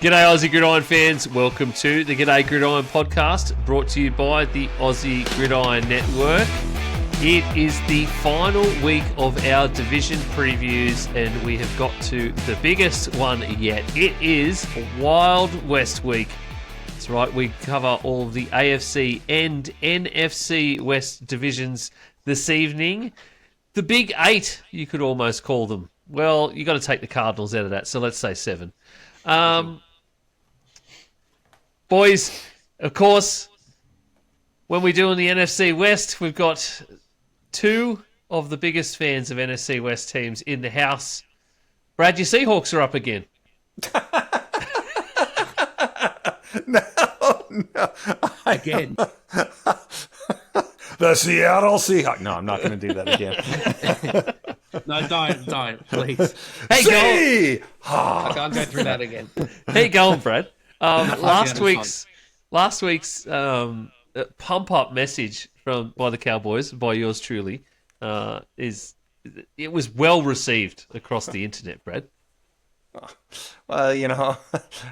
G'day Aussie Gridiron fans, welcome to the G'day Gridiron podcast, brought to you by the Aussie Gridiron Network. It is the final week of our division previews and we have got to the biggest one yet. It is Wild West week. That's right, we cover all of the AFC and NFC West divisions this evening. The Big Eight, you could almost call them. Well, you got to take the Cardinals out of that, so let's say 7. Boys, of course, when we do in the NFC West, we've got 2 of the biggest fans of NFC West teams in the house. Brad, your Seahawks are up again. No. Again. The Seattle Seahawks. No, I'm not going to do that again. No, don't, please. Hey, I can't go through that again. How you going, Brad? Last week's pump up message by the Cowboys, by yours truly, it was well received across the internet, Brad. Well,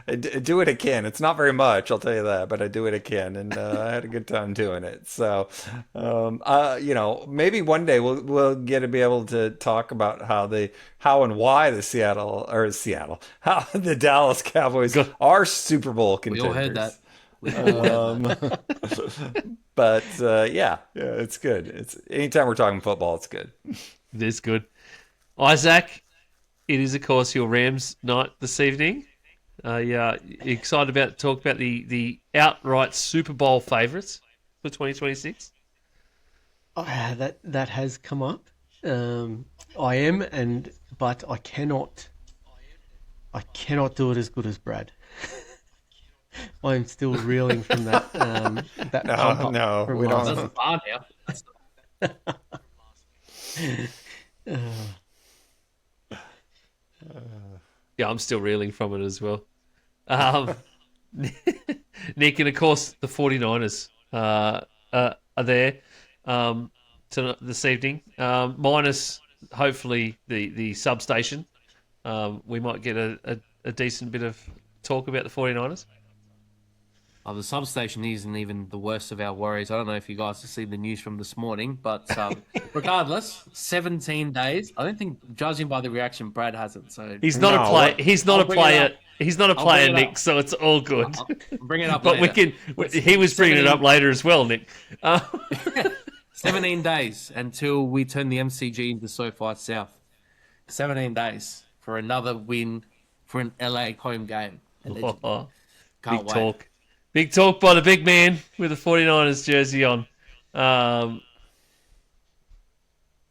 I do it again. It's not very much, I'll tell you that, but I do it again, and I had a good time doing it. So, maybe one day we'll get to be able to talk about how and why the how the Dallas Cowboys are Super Bowl contenders. We all heard that. But yeah, it's good. It's anytime we're talking football, it's good. It is good. Isaac, it is, of course, your Rams night this evening. Excited about to talk about the outright Super Bowl favourites for 2026? That has come up. I am, but I cannot do it as good as Brad. I'm still reeling from that. No, we don't. That's far now. Yeah, I'm still reeling from it as well. Nick, and of course, the 49ers are there this evening, minus hopefully the substation. We might get a decent bit of talk about the 49ers. The substation isn't even the worst of our worries. I don't know if you guys have seen the news from this morning, but regardless, 17 days. I don't think, judging by the reaction, Brad hasn't. So he's not a player. He's not a player. He's not a player, Nick. So it's all good. I'll bring it up. But later. He was bringing it up later as well, Nick. 17 days until we turn the MCG into SoFi South. 17 days for another win for an LA home game. Can't Big wait. talk. Big talk by the big man with the 49ers jersey on.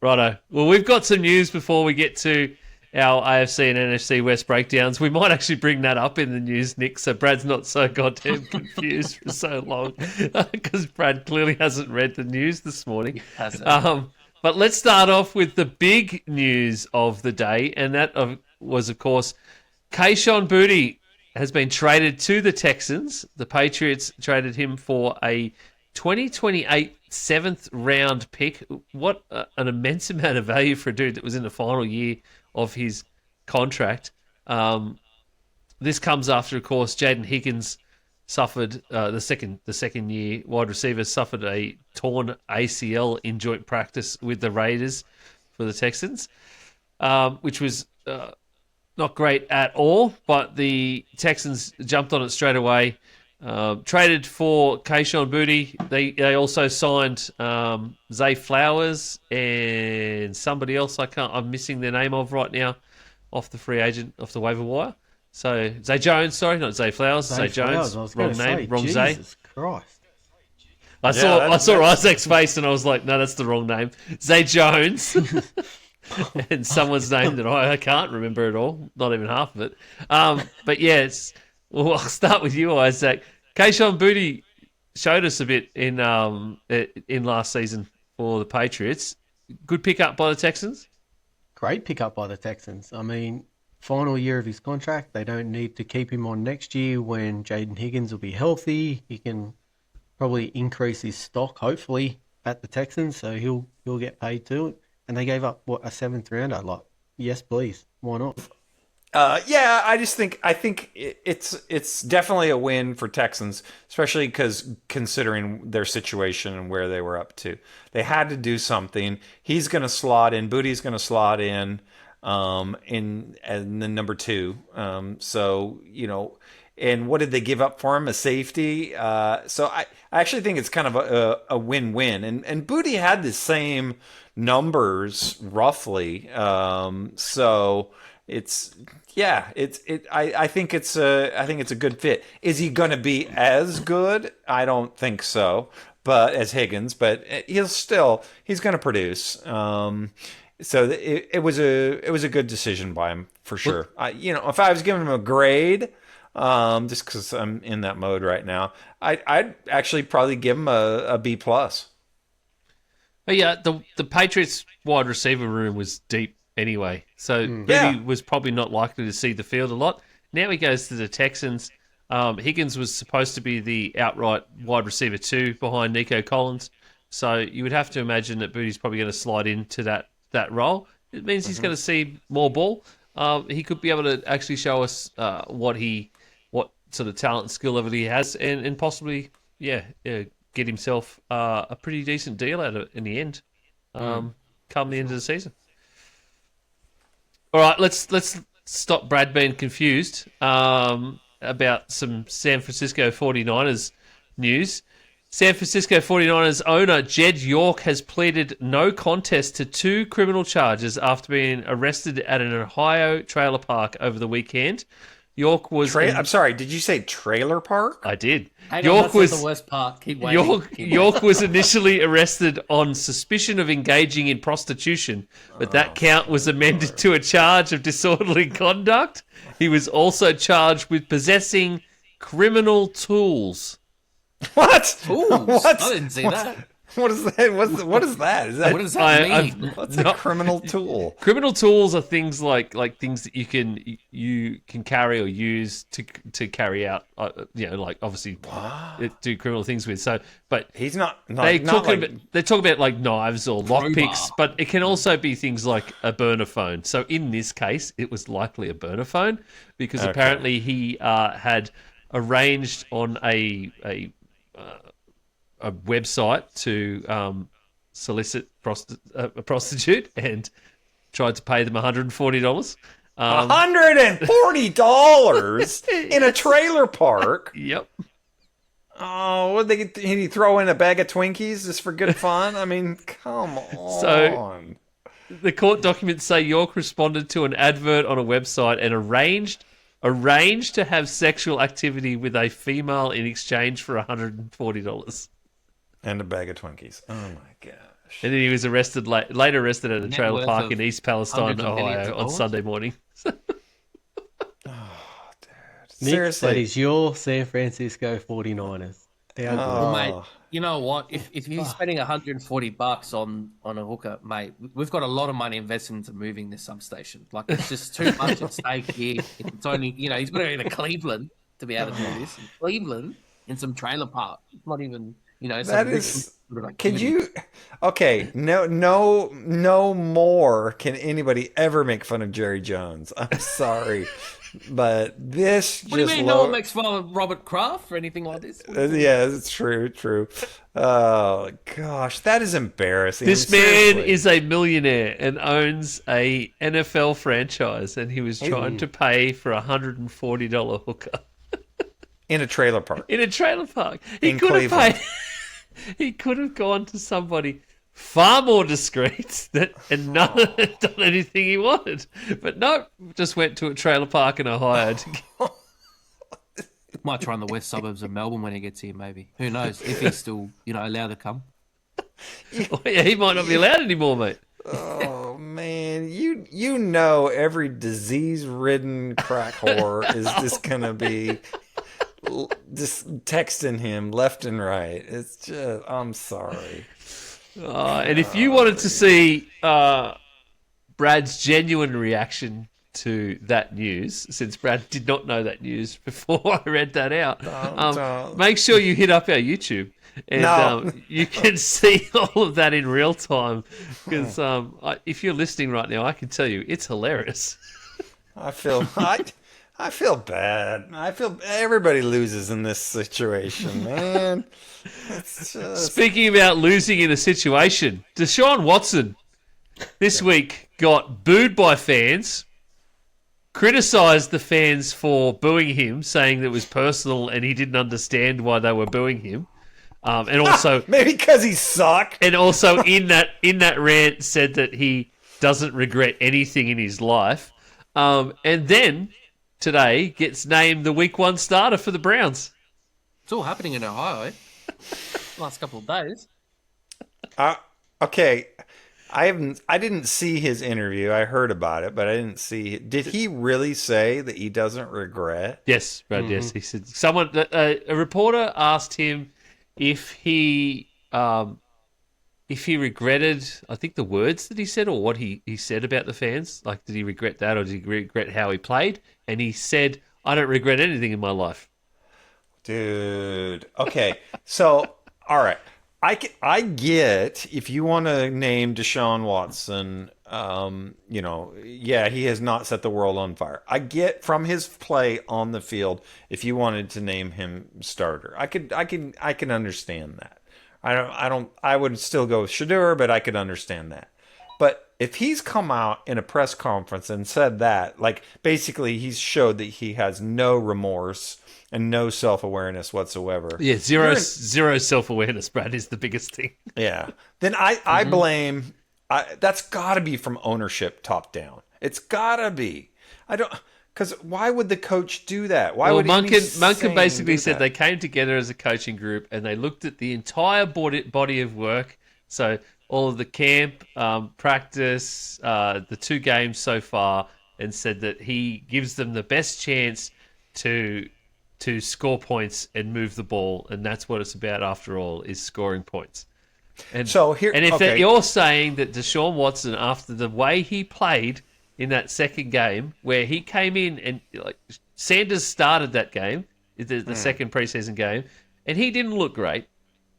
Righto. Well, we've got some news before we get to our AFC and NFC West breakdowns. We might actually bring that up in the news, Nick, so Brad's not so goddamn confused for so long, because Brad clearly hasn't read the news this morning. But let's start off with the big news of the day, and that was, of course, Kayshon Boutte has been traded to the Texans. The Patriots traded him for a 2028 7th round pick. What an immense amount of value for a dude that was in the final year of his contract. This comes after, of course, Jaden Higgins suffered the second year wide receiver suffered a torn ACL in joint practice with the Raiders for the Texans, which was not great at all, but the Texans jumped on it straight away. Traded for Kayshon Boutte. They also signed Zay Flowers and somebody else I'm missing their name of right now off the free agent, off the waiver wire. So Zay Jones, sorry, not Zay Flowers. Zay Jones. Wrong name, wrong Zay. Jesus Christ. I saw Isaac's face and I was like, no, that's the wrong name. Zay Jones. And someone's name that I can't remember at all, not even half of it. But yeah, I'll start with you, Isaac. Kayshon Boutte showed us a bit in last season for the Patriots. Good pickup by the Texans. Great pickup by the Texans. I mean, final year of his contract. They don't need to keep him on next year when Jaden Higgins will be healthy. He can probably increase his stock, hopefully, at the Texans, so he'll get paid too. And they gave up, a 7th rounder? Like, yes, please. Why not? Yeah, I think it's definitely a win for Texans, especially because considering their situation and where they were up to, they had to do something. He's going to slot in. Booty's going to slot in the number two. So and what did they give up for him? A safety. So I actually think it's kind of a win-win. And Booty had the same numbers roughly. So it's I think it's a good fit. Is he going to be as good? I don't think so. But as Higgins, but he's going to produce. So it was a good decision by him for sure. If I was giving him a grade, just because I'm in that mode right now, I'd actually probably give him a B plus. But yeah, the Patriots wide receiver room was deep anyway, so Booty was probably not likely to see the field a lot. Now he goes to the Texans. Higgins was supposed to be the outright wide receiver 2 behind Nico Collins, so you would have to imagine that Booty's probably going to slide into that role. It means he's going to see more ball. He could be able to actually show us what sort of talent and skill level he has, and possibly get himself a pretty decent deal out of it in the end, come the end of the season. All right, let's stop Brad being confused about some San Francisco 49ers news. San Francisco 49ers owner Jed York has pleaded no contest to 2 criminal charges after being arrested at an Ohio trailer park over the weekend. York was... I'm sorry, did you say trailer park? I did. York was the worst part. Keep waiting. York was initially arrested on suspicion of engaging in prostitution, but that count was amended to a charge of disorderly conduct. He was also charged with possessing criminal tools. What? Tools? What? I didn't see that. What is that? What is that? What does that mean? What's a criminal tool? Criminal tools are things like things that you can carry or use to carry out, like obviously do criminal things with. So, but he's not. They talk about like knives or lockpicks, but it can also be things like a burner phone. So in this case, it was likely a burner phone because apparently he had arranged on a website to solicit a prostitute and tried to pay them $140. $140 in a trailer park? Yep. Oh, did he throw in a bag of Twinkies just for good fun? I mean, come on. So the court documents say York responded to an advert on a website and arranged to have sexual activity with a female in exchange for $140. And a bag of Twinkies. Oh my gosh. And then he was later arrested at a trailer park in East Palestine, Ohio on Sunday morning. Oh, dude. Nick, Seriously. that is your San Francisco 49ers. Well, mate, you know what? If you're spending $140 on a hooker, mate, we've got a lot of money invested into moving this substation. Like, it's just too much at stake here. It's only, he's got to go to Cleveland to be able to do this. In Cleveland, in some trailer park. Not even, that is... Can you... Okay, no more can anybody ever make fun of Jerry Jones. I'm sorry. But this What do you mean no one makes fun of Robert Kraft or anything like this? Yeah, it's true. Oh, gosh, that is embarrassing. This man is a millionaire and owns a NFL franchise, and he was trying to pay for a $140 hooker. In a trailer park. In a trailer park. In Cleveland. He could have gone to somebody far more discreet and none of them done anything he wanted. But no, just went to a trailer park in Ohio. Might try in the west suburbs of Melbourne when he gets here, maybe. Who knows? If he's still, allowed to come. Oh, yeah, he might not be allowed anymore, mate. Oh, man. Every disease-ridden crack whore is just going to be... just texting him left and right. It's just, I'm sorry. And if you wanted to see Brad's genuine reaction to that news, since Brad did not know that news before I read that out, make sure you hit up our YouTube and you can see all of that in real time. Because if you're listening right now, I can tell you it's hilarious. I feel I feel bad. I feel everybody loses in this situation, man. It's just Speaking about losing in a situation, Deshaun Watson this week got booed by fans, criticised the fans for booing him, saying that it was personal and he didn't understand why they were booing him. And also, maybe because he sucked. and also in that rant said that he doesn't regret anything in his life. And then today gets named the Week 1 starter for the Browns. It's all happening in Ohio. Last couple of days. Okay, I didn't see his interview. I heard about it, but I didn't see. Did he really say that he doesn't regret? Yes, Brad. Yes, he said a reporter asked him if he regretted, I think, the words that he said or what he said about the fans. Like, did he regret that or did he regret how he played? And he said, "I don't regret anything in my life." Dude. Okay. So, all right. I get if you want to name Deshaun Watson, he has not set the world on fire. I get from his play on the field if you wanted to name him starter. I can understand that. I would still go with Shador, but I could understand that. But if he's come out in a press conference and said that, like basically he's showed that he has no remorse and no self-awareness whatsoever. Yeah, zero self-awareness, Brad, is the biggest thing. Yeah. Then I blame, that's got to be from ownership top down. It's got to be. Because why would the coach do that? Why would Munkin basically said that? they came together as a coaching group and they looked at the entire body of work. So all of the camp, practice, the 2 games so far, and said that he gives them the best chance to score points and move the ball, and that's what it's about after all, is scoring points. And so here, and if okay. you're saying that Deshaun Watson, after the way he played in that second game, where he came in and like Sanders started that game, the second preseason game, and he didn't look great.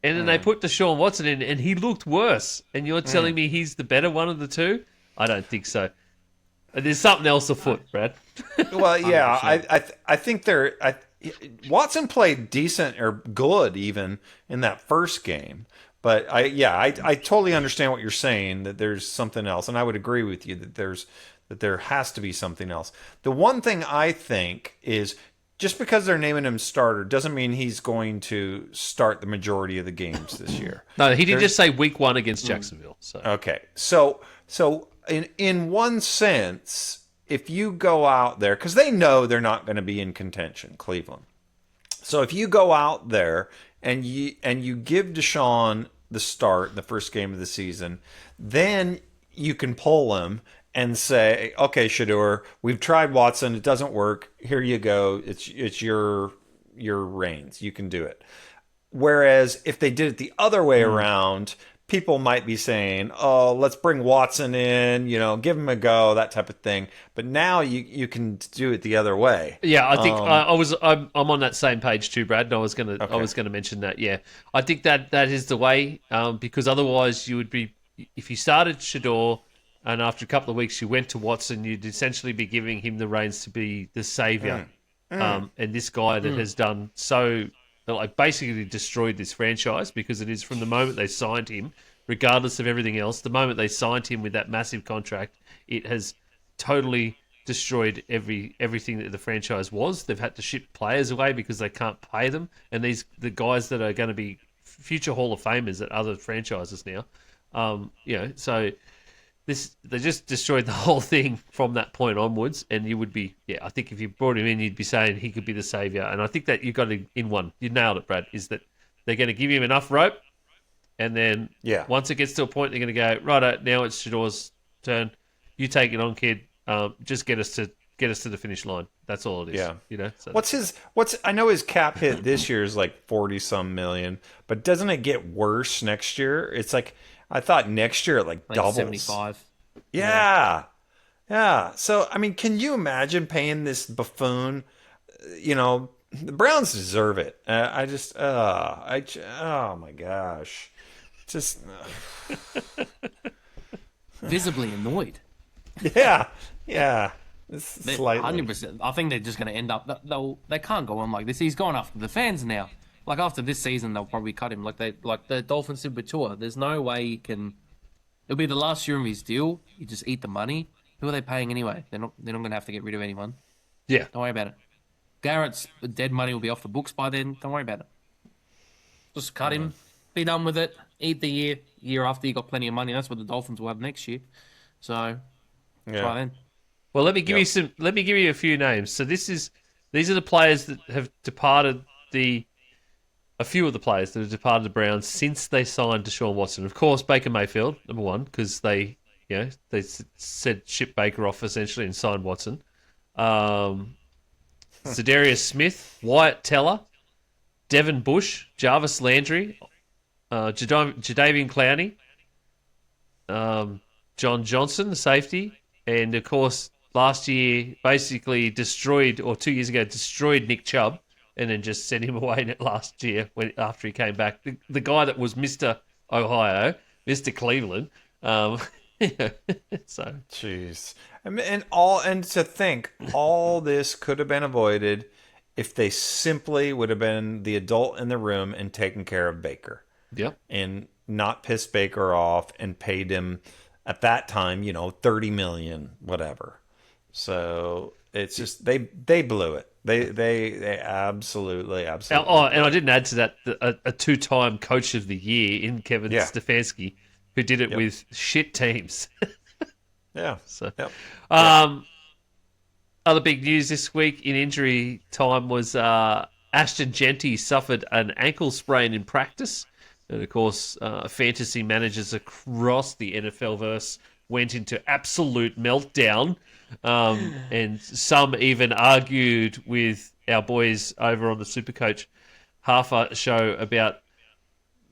And then they put Deshaun Watson in, and he looked worse. And you're telling me he's the better one of the two? I don't think so. There's something else afoot, Brad. Well, yeah, I think Watson played decent or good even in that first game. But I totally understand what you're saying, that there's something else, and I would agree with you that there has to be something else. The one thing I think is just because they're naming him starter doesn't mean he's going to start the majority of the games this year. No, he did just say Week 1 against Jacksonville. So okay, so in one sense, if you go out there, because they know they're not going to be in contention, Cleveland. So if you go out there and you give Deshaun the start in the first game of the season, then you can pull him and say, okay, Shador, we've tried Watson, it doesn't work. Here you go. It's your reins. You can do it. Whereas if they did it the other way around, people might be saying, oh, let's bring Watson in, give him a go, that type of thing. But now you can do it the other way. yeah, I think I'm on that same page too, Brad. And I was gonna mention that. Yeah, I think that is the way, because otherwise you would be, if you started Shador and after a couple of weeks you went to Watson, you'd essentially be giving him the reins to be the savior. And this guy that has done so, like, basically destroyed this franchise, because it is from the moment they signed him, regardless of everything else, the moment they signed him with that massive contract, it has totally destroyed everything that the franchise was. They've had to ship players away because they can't pay them, and the guys that are going to be future Hall of Famers at other franchises now. So they just destroyed the whole thing from that point onwards, and you would be, I think if you brought him in, you'd be saying he could be the savior. And I think that you got it in one. You nailed it, Brad, is that they're going to give him enough rope, and then once it gets to a point, they're going to go, right, now it's Shador's turn. You take it on, kid. Just get us to the finish line. That's all it is. Yeah. So I know his cap hit this year is like 40-some million, but doesn't it get worse next year? It's like, I thought next year it like doubles. 75. Yeah. So, I mean, can you imagine paying this buffoon? The Browns deserve it. Oh my gosh. Just. Visibly annoyed. Yeah. Slightly. 100%. I think they're just going to end up. They can't go on like this. He's gone after the fans now. Like after this season, they'll probably cut him. Like the Dolphins did with Tua. There's no way he can. It'll be the last year of his deal. You just eat the money. Who are they paying anyway? They're not going to have to get rid of anyone. Yeah. Don't worry about it. Garrett's dead money will be off the books by then. Don't worry about it. Just cut him. Be done with it. Eat the year after you got plenty of money. That's what the Dolphins will have next year. So try then. Well, let me give you some. Let me give you a few names. So these are the players that have departed a few of the players that have departed the Browns since they signed Deshaun Watson. Of course, Baker Mayfield, number one, because they said ship Baker off essentially and signed Watson. Za'Darius Smith, Wyatt Teller, Devin Bush, Jarvis Landry, Jadeveon Clowney, John Johnson, the safety, and of course last year basically destroyed, or 2 years ago destroyed Nick Chubb, and then just sent him away last year after he came back. The guy that was Mr. Ohio, Mr. Cleveland. So Jeez. And to think all this could have been avoided if they simply would have been the adult in the room and taken care of Baker. Yep. And not pissed Baker off and paid him at that time, $30 million, whatever. So it's just they blew it. They absolutely. Oh, and I didn't add to that a two-time Coach of the Year in Kevin Stefanski, who did it with shit teams. Yeah. So, yep. Other big news this week in injury time was Ashton Genty suffered an ankle sprain in practice. And, of course, fantasy managers across the NFL-verse went into absolute meltdown. And some even argued with our boys over on the Supercoach half show about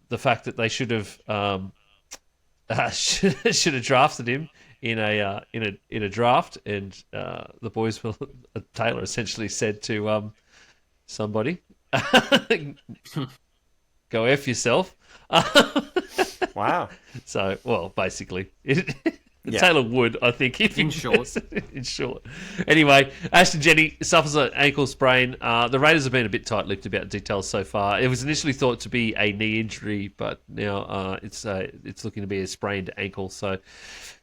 the fact that they should have drafted him in a draft, and the boys will. Taylor essentially said to somebody, "Go F yourself." Wow. So, well, basically, Taylor would, I think, if in short. In short. Anyway, Ashton Genty suffers an ankle sprain. The Raiders have been a bit tight-lipped about details so far. It was initially thought to be a knee injury, but now it's looking to be a sprained ankle. So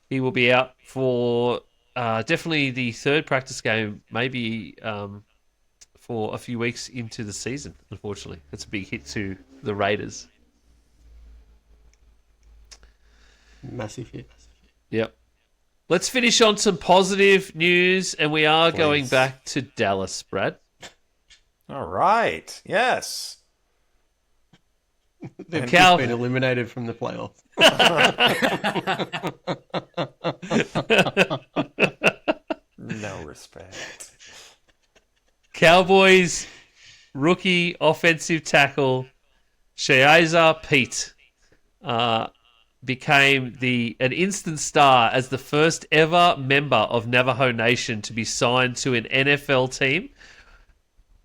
he will be out for definitely the third practice game, maybe for a few weeks into the season, unfortunately. That's a big hit to the Raiders. Massive hit. Yep. Let's finish on some positive news, and we are going Please. back to Dallas, Brad. All right. Yes. They've Cal- just been eliminated from the playoffs. No respect. Cowboys rookie offensive tackle Shazier Pete became an instant star as the first ever member of Navajo Nation to be signed to an NFL team.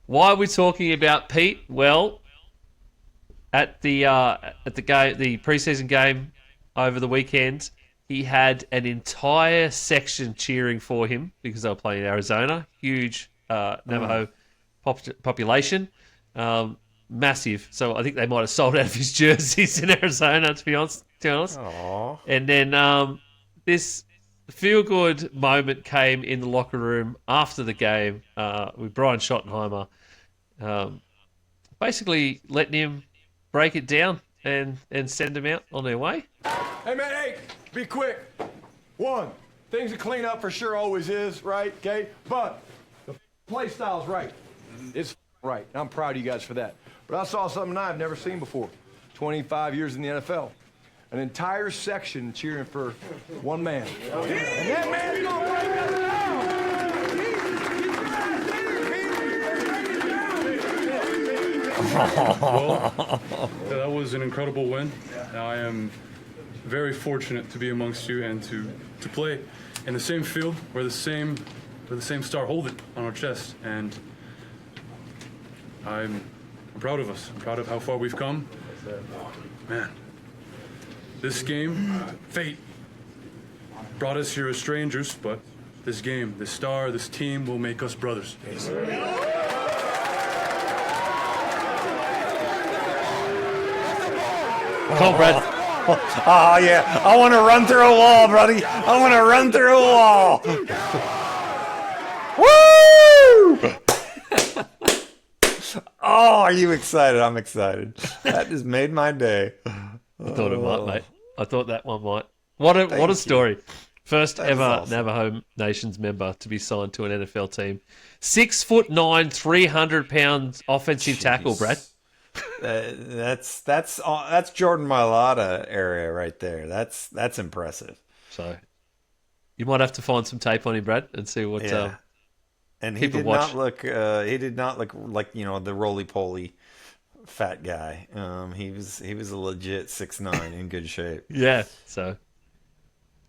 Why are we talking about Pete? Well, at the preseason game over the weekend, he had an entire section cheering for him because they were playing in Arizona. Huge Navajo population. Massive. So I think they might have sold out of his jerseys in Arizona, to be honest. Aww. And then this feel-good moment came in the locker room after the game with Brian Schottenheimer basically letting him break it down and send them out on their way. Hey, man, hey, be quick. One, things to clean up for sure always is, right? Okay? But the play style's right. It's right. I'm proud of you guys for that. But I saw something I've never seen before. 25 years in the NFL. An entire section cheering for one man. And that man's gonna break us Well, that was an incredible win. I am very fortunate to be amongst you and to play in the same field where the same star hold it on our chest. And I'm proud of us. I'm proud of how far we've come. Man, this game, fate brought us here as strangers, but this game, this star, this team will make us brothers. Come on, Brad. Oh, yeah. I want to run through a wall, buddy. I want to run through a wall. Woo! Oh, are you excited? I'm excited. That just made my day. I thought it might, mate. I thought that one might. What a story. First ever awesome. Navajo Nations member to be signed to an NFL team. 6'9", 300-pound offensive tackle, Brad. That's Jordan Mailata area right there. That's impressive. So you might have to find some tape on him, Brad, and see what. Yeah. And he people did watch. not look. He did not look like the roly-poly fat guy. He was a legit 6'9" in good shape. Yeah, so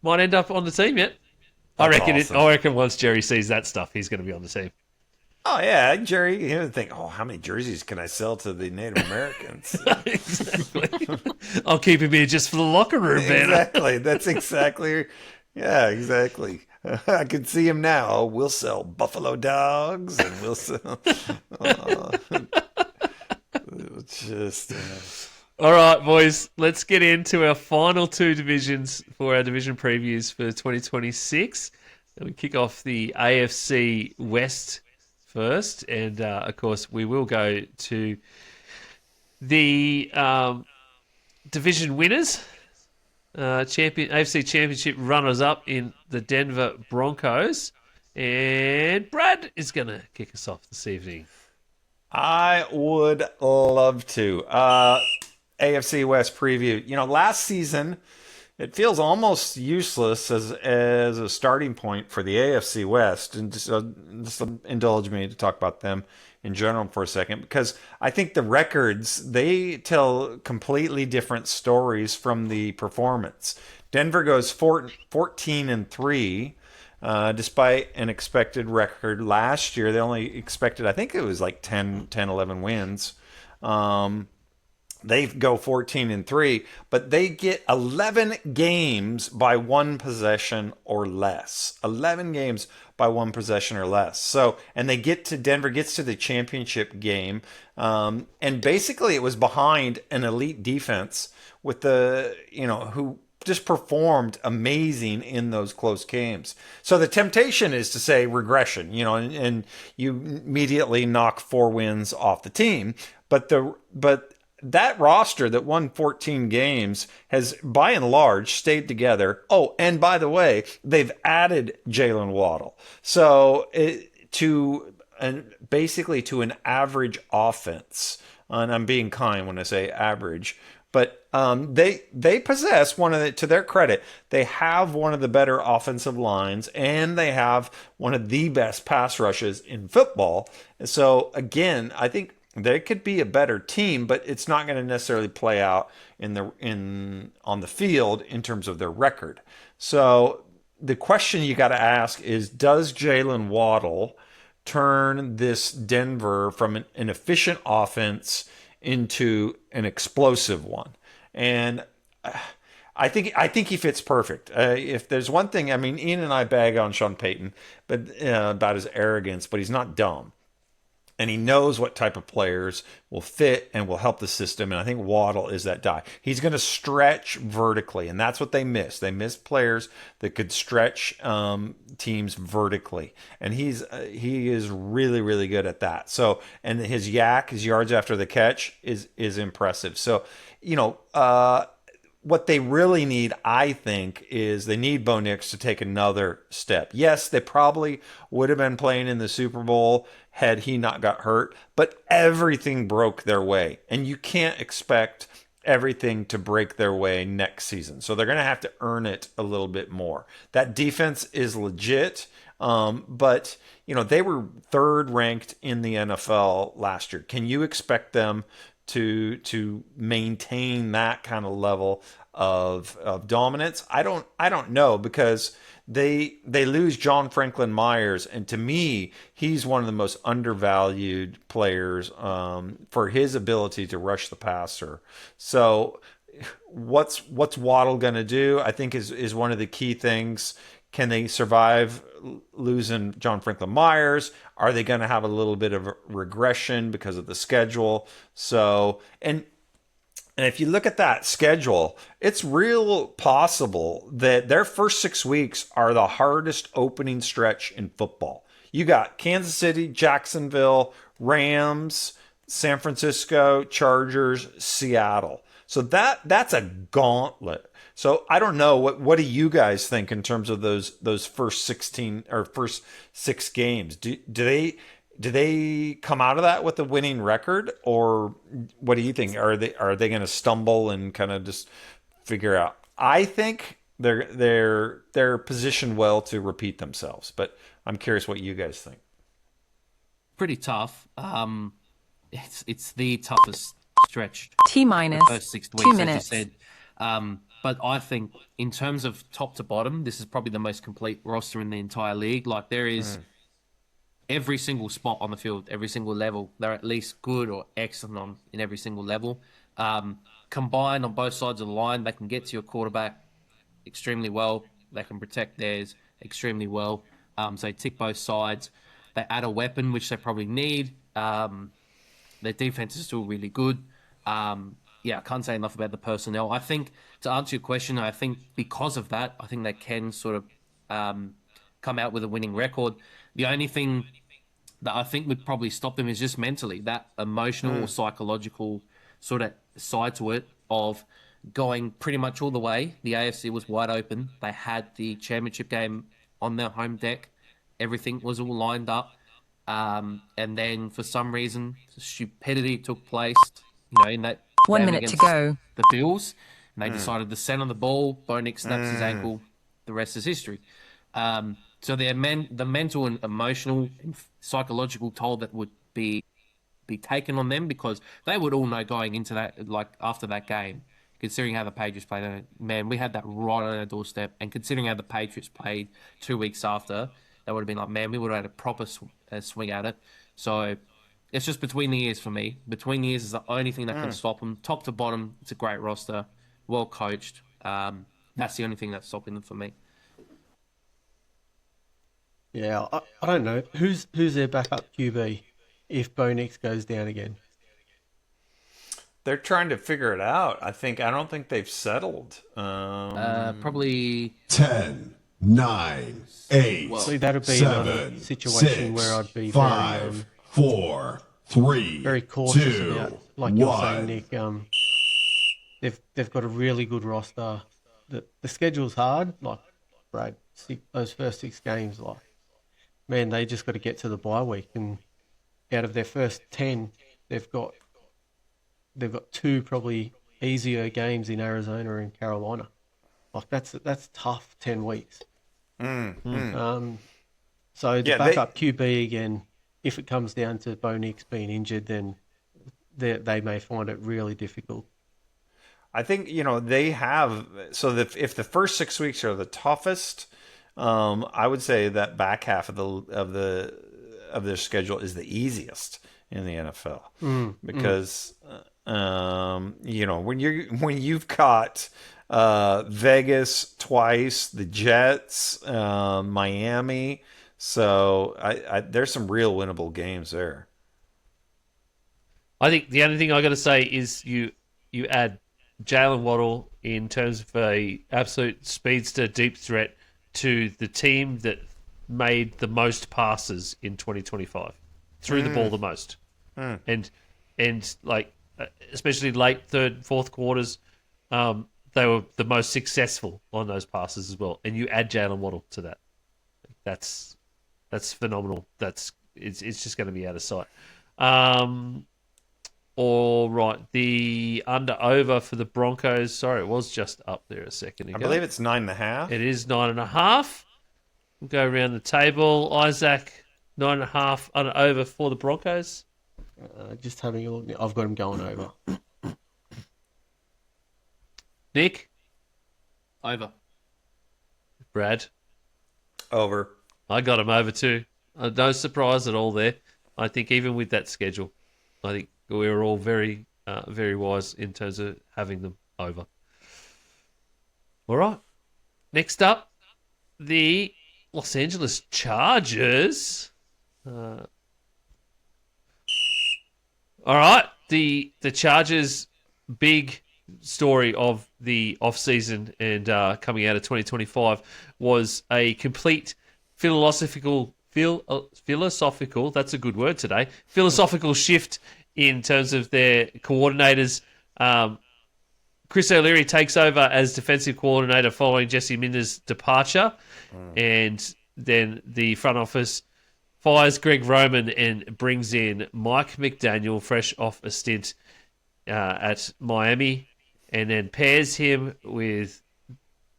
might end up on the team yet. That's I awesome. reckon once Jerry sees that stuff, he's going to be on the team. Oh yeah, Jerry. He would think, how many jerseys can I sell to the Native Americans? Exactly. I'll keep him here just for the locker room, man. Exactly. That's exactly. Yeah, exactly. I can see him now. We'll sell buffalo dogs, and we'll sell. Just. All right, boys, let's get into our final two divisions for our division previews for 2026. And we kick off the AFC West first. And, of course, we will go to the division winners, AFC Championship runners-up in the Denver Broncos. And Brad is going to kick us off this evening. I would love to. AFC West preview. Last season, it feels almost useless as a starting point for the AFC West. And just indulge me to talk about them in general for a second, because I think the records, they tell completely different stories from the performance. Denver goes 14-3. Despite an expected record last year, they only expected, I think it was like 10, 11 wins. They go 14-3, but they get 11 games by one possession or less. 11 games by one possession or less. So, and Denver gets to the championship game, and basically it was behind an elite defense with who just performed amazing in those close games. So the temptation is to say regression, and you immediately knock 4 wins off the team. But that roster that won 14 games has, by and large, stayed together. Oh, and by the way, they've added Jalen Waddle. So basically to an average offense, and I'm being kind when I say average, but they possess to their credit, they have one of the better offensive lines, and they have one of the best pass rushes in football. So again, I think they could be a better team, but it's not going to necessarily play out on the field in terms of their record. So the question you got to ask is, does Jalen Waddle turn this Denver from an efficient offense into an explosive one? And I think he fits perfect. If there's one thing, I mean, Ian and I bag on Sean Payton, but about his arrogance, but he's not dumb. And he knows what type of players will fit and will help the system. And I think Waddle is that guy. He's going to stretch vertically, and that's what they miss. They miss players that could stretch teams vertically, and he is really, really good at that. So, and his yards after the catch is impressive. So, what they really need, I think, is they need Bo Nix to take another step. Yes, they probably would have been playing in the Super Bowl had he not got hurt, but everything broke their way, and you can't expect everything to break their way next season. So they're going to have to earn it a little bit more. That defense is legit, but they were third ranked in the NFL last year. Can you expect them to maintain that kind of level of dominance? I don't know, because they lose John Franklin Myers, and to me, he's one of the most undervalued players for his ability to rush the passer. So what's Waddle going to do? I think is one of the key things. Can they survive losing John Franklin Myers? Are they going to have a little bit of a regression because of the schedule? So, and if you look at that schedule, it's real possible that their first 6 weeks are the hardest opening stretch in football. You got Kansas City, Jacksonville, Rams, San Francisco, Chargers, Seattle. So that's a gauntlet. So I don't know, what do you guys think in terms of those first 16 or first 6 games? Do they come out of that with a winning record, or what do you think? Are they going to stumble and kind of just figure out? I think they're positioned well to repeat themselves, but I'm curious what you guys think. Pretty tough. It's the toughest stretch. T-minus The first 6 weeks, 2 as you minutes. said. But I think in terms of top to bottom, this is probably the most complete roster in the entire league. Like, there is every single spot on the field, every single level. They're at least good or excellent in every single level. Combined on both sides of the line, they can get to your quarterback extremely well. They can protect theirs extremely well. So they tick both sides. They add a weapon, which they probably need. Their defense is still really good. I can't say enough about the personnel. I think, to answer your question, I think because of that, I think they can sort of come out with a winning record. The only thing that I think would probably stop them is just mentally, that emotional or psychological sort of side to it of going pretty much all the way. The AFC was wide open. They had the championship game on their home deck. Everything was all lined up. And then for some reason, stupidity took place, in that 1 game minute to against go. the Bills. And they decided to send on the ball. Bo Nix snaps his ankle. The rest is history. So the mental and emotional and psychological toll that would be taken on them, because they would all know going into that, like after that game, considering how the Patriots played, man, we had that right on our doorstep. And considering how the Patriots played 2 weeks after, they would have been like, man, we would have had a proper swing at it. So it's just between the ears for me. Between the ears is the only thing that can stop them. Top to bottom, it's a great roster, well coached. That's the only thing that's stopping them for me. Yeah, I don't know. Who's their backup QB if Bo Nix goes down again? They're trying to figure it out. I don't think they've settled. Probably 10, 9, 8, See, that'd be another 7, situation 6, where I'd be 5, 4, 3, very cautious 2, about, like you're saying, 1. Nick. They've got a really good roster. The schedule's hard, like Brad. Those first 6 games, like, man, they just got to get to the bye week, and out of their first 10, they've got 2 probably easier games in Arizona and Carolina. Like, that's tough 10 weeks. So the backup QB again, if it comes down to Bo Nix being injured, then they may find it really difficult. I think they have. So if the first 6 weeks are the toughest, I would say that back half of their schedule is the easiest in the NFL because when you've got Vegas twice, the Jets, Miami, so there's some real winnable games there. I think the only thing I got to say is you add Jalen Waddle in terms of a absolute speedster, deep threat to the team that made the most passes in 2025, threw the ball the most, and like especially late third, fourth quarters, they were the most successful on those passes as well. And you add Jalen Waddle to that, that's phenomenal. It's just going to be out of sight. All right, the under-over for the Broncos. Sorry, it was just up there a second ago. I believe it's 9.5. It is 9.5. We'll go around the table. Isaac, 9.5 under-over for the Broncos. Just having a look. I've got them going over. Nick? over. Brad? Over. I got him over too. No surprise at all there. I think even with that schedule, I think we were all very, very wise in terms of having them over. All right. Next up, the Los Angeles Chargers. All right, the Chargers' big story of the off-season and coming out of 2025 was a complete philosophical, that's a good word today, philosophical shift in terms of their coordinators. Chris O'Leary takes over as defensive coordinator following Jesse Minder's departure, and then the front office fires Greg Roman and brings in Mike McDaniel, fresh off a stint at Miami, and then pairs him with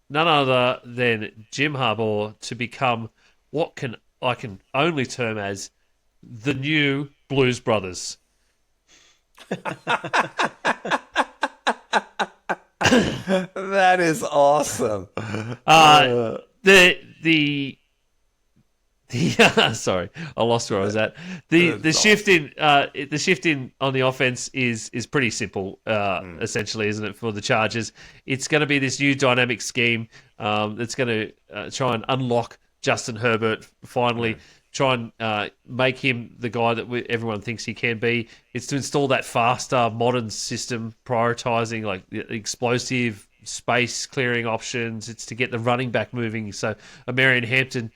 none other than Jim Harbaugh to become what I can only term as the new Blues Brothers. That is awesome. Sorry, I lost where I was at. The shift in on the offense is pretty simple, essentially, isn't it? For the Chargers, it's going to be this new dynamic scheme that's going to try and unlock Justin Herbert finally. Try and make him the guy that everyone thinks he can be. It's to install that faster, modern system, prioritizing like explosive space clearing options. It's to get the running back moving. So Marion Hampton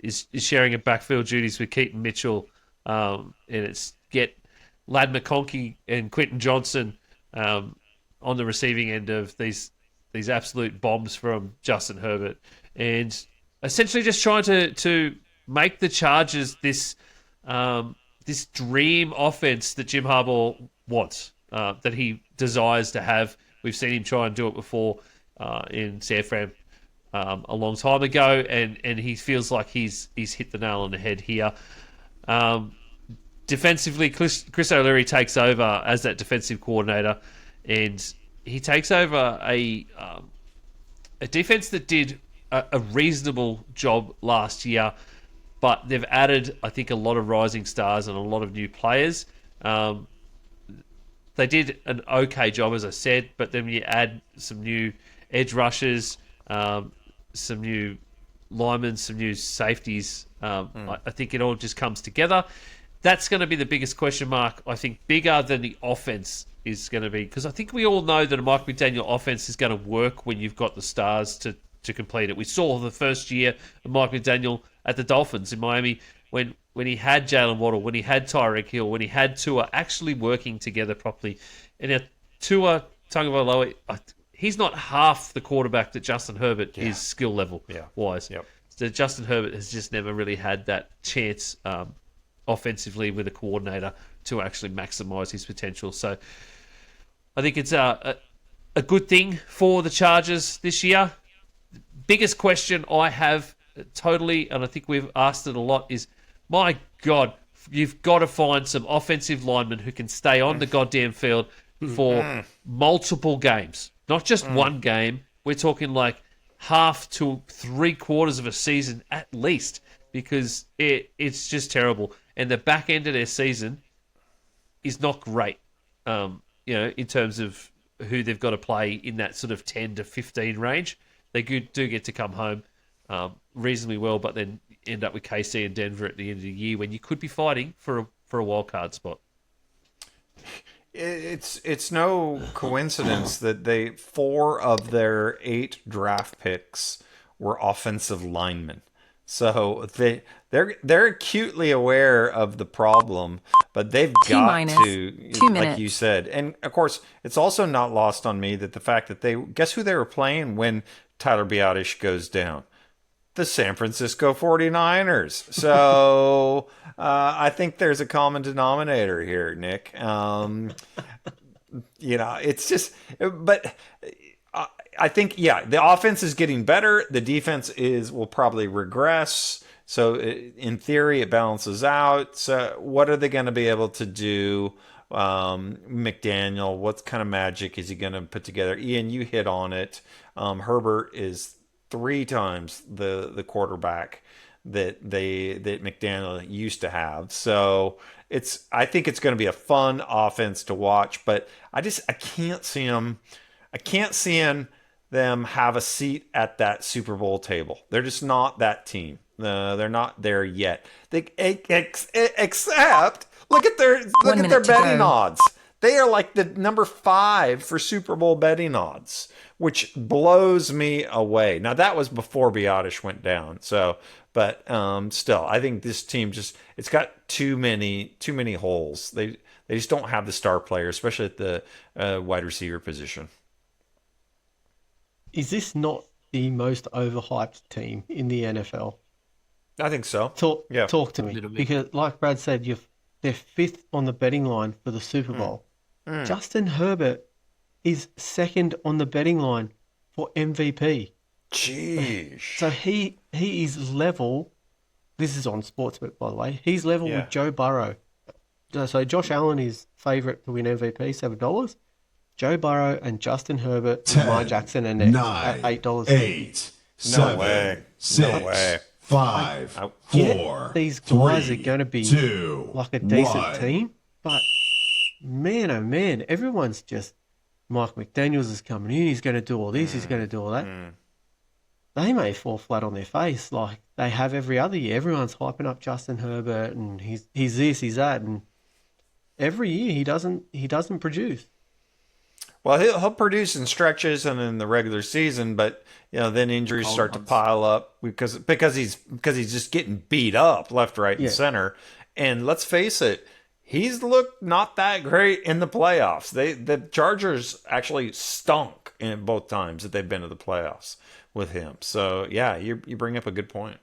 is sharing a backfield duties with Keaton Mitchell, and it's get Ladd McConkey and Quentin Johnson on the receiving end of these absolute bombs from Justin Herbert, and essentially just trying to make the Chargers this dream offense that Jim Harbaugh wants, that he desires to have. We've seen him try and do it before in San Fran a long time ago, and he feels like he's hit the nail on the head here. Defensively, Chris O'Leary takes over as that defensive coordinator, and he takes over a defense that did a reasonable job last year, but they've added, I think, a lot of rising stars and a lot of new players. They did an okay job, as I said, but then you add some new edge rushers, some new linemen, some new safeties. I think it all just comes together. That's going to be the biggest question mark, I think, bigger than the offense is going to be, because I think we all know that a Mike McDaniel offense is going to work when you've got the stars to complete it. We saw the first year of Mike McDaniel at the Dolphins in Miami when he had Jalen Waddle, when he had Tyreek Hill, when he had Tua actually working together properly. And now Tua Tagovailoa, he's not half the quarterback that Justin Herbert is skill level wise. Yep. So Justin Herbert has just never really had that chance offensively with a coordinator to actually maximize his potential. So I think it's a good thing for the Chargers this year. Biggest question I have totally, and I think we've asked it a lot, is, my God, you've got to find some offensive linemen who can stay on the goddamn field for multiple games. Not just one game. We're talking like half to 3/4 of a season at least, because it's just terrible. And the back end of their season is not great, in terms of who they've got to play in that sort of 10 to 15 range. They do get to come home reasonably well, but then end up with KC and Denver at the end of the year when you could be fighting for a wild card spot. It's no coincidence that 4 of their 8 draft picks were offensive linemen. So they're acutely aware of the problem, but they've got to, 2 minutes. like you said. And of course, it's also not lost on me that the fact that guess who they were playing when Tyler Biadasz goes down? The San Francisco 49ers. So I think there's a common denominator here, Nick. It's just, but I think, the offense is getting better. The defense will probably regress. So in theory, it balances out. So what are they going to be able to do? McDaniel, what kind of magic is he going to put together? Ian, you hit on it. Herbert is 3 times the quarterback that McDaniel used to have. So I think it's going to be a fun offense to watch, but I can't see him. I can't see him them have a seat at that Super Bowl table. They're just not that team. They're not there yet. Except look at their betting odds. They are like the number 5 for Super Bowl betting odds, which blows me away. Now that was before Biotish went down. So, but still, I think this team it's got too many holes. They just don't have the star player, especially at the wide receiver position. Is this not the most overhyped team in the NFL? I think so. Talk to me. Because like Brad said, they're 5th on the betting line for the Super Bowl. Justin Herbert is 2nd on the betting line for MVP. Jeez. So he is level. This is on Sportsbet, by the way. He's level with Joe Burrow. So Josh Allen is favourite to win MVP, $7. Joe Burrow and Justin Herbert, 10, Lamar Jackson, and next 9, at $8. 8, 7, 6, 5, 4, These guys 3, are going to be 2, like a decent 1. team, but man, oh man, everyone's just Mike McDaniels is coming in. He's going to do all this. He's going to do all that. They may fall flat on their face like they have every other year. Everyone's hyping up Justin Herbert, and he's this, he's that, and every year he doesn't produce. Well, he'll produce in stretches and in the regular season, but then injuries start to pile up because he's just getting beat up left, right, and center. And let's face it, he's looked not that great in the playoffs. The Chargers actually stunk in both times that they've been to the playoffs with him. So yeah, you bring up a good point.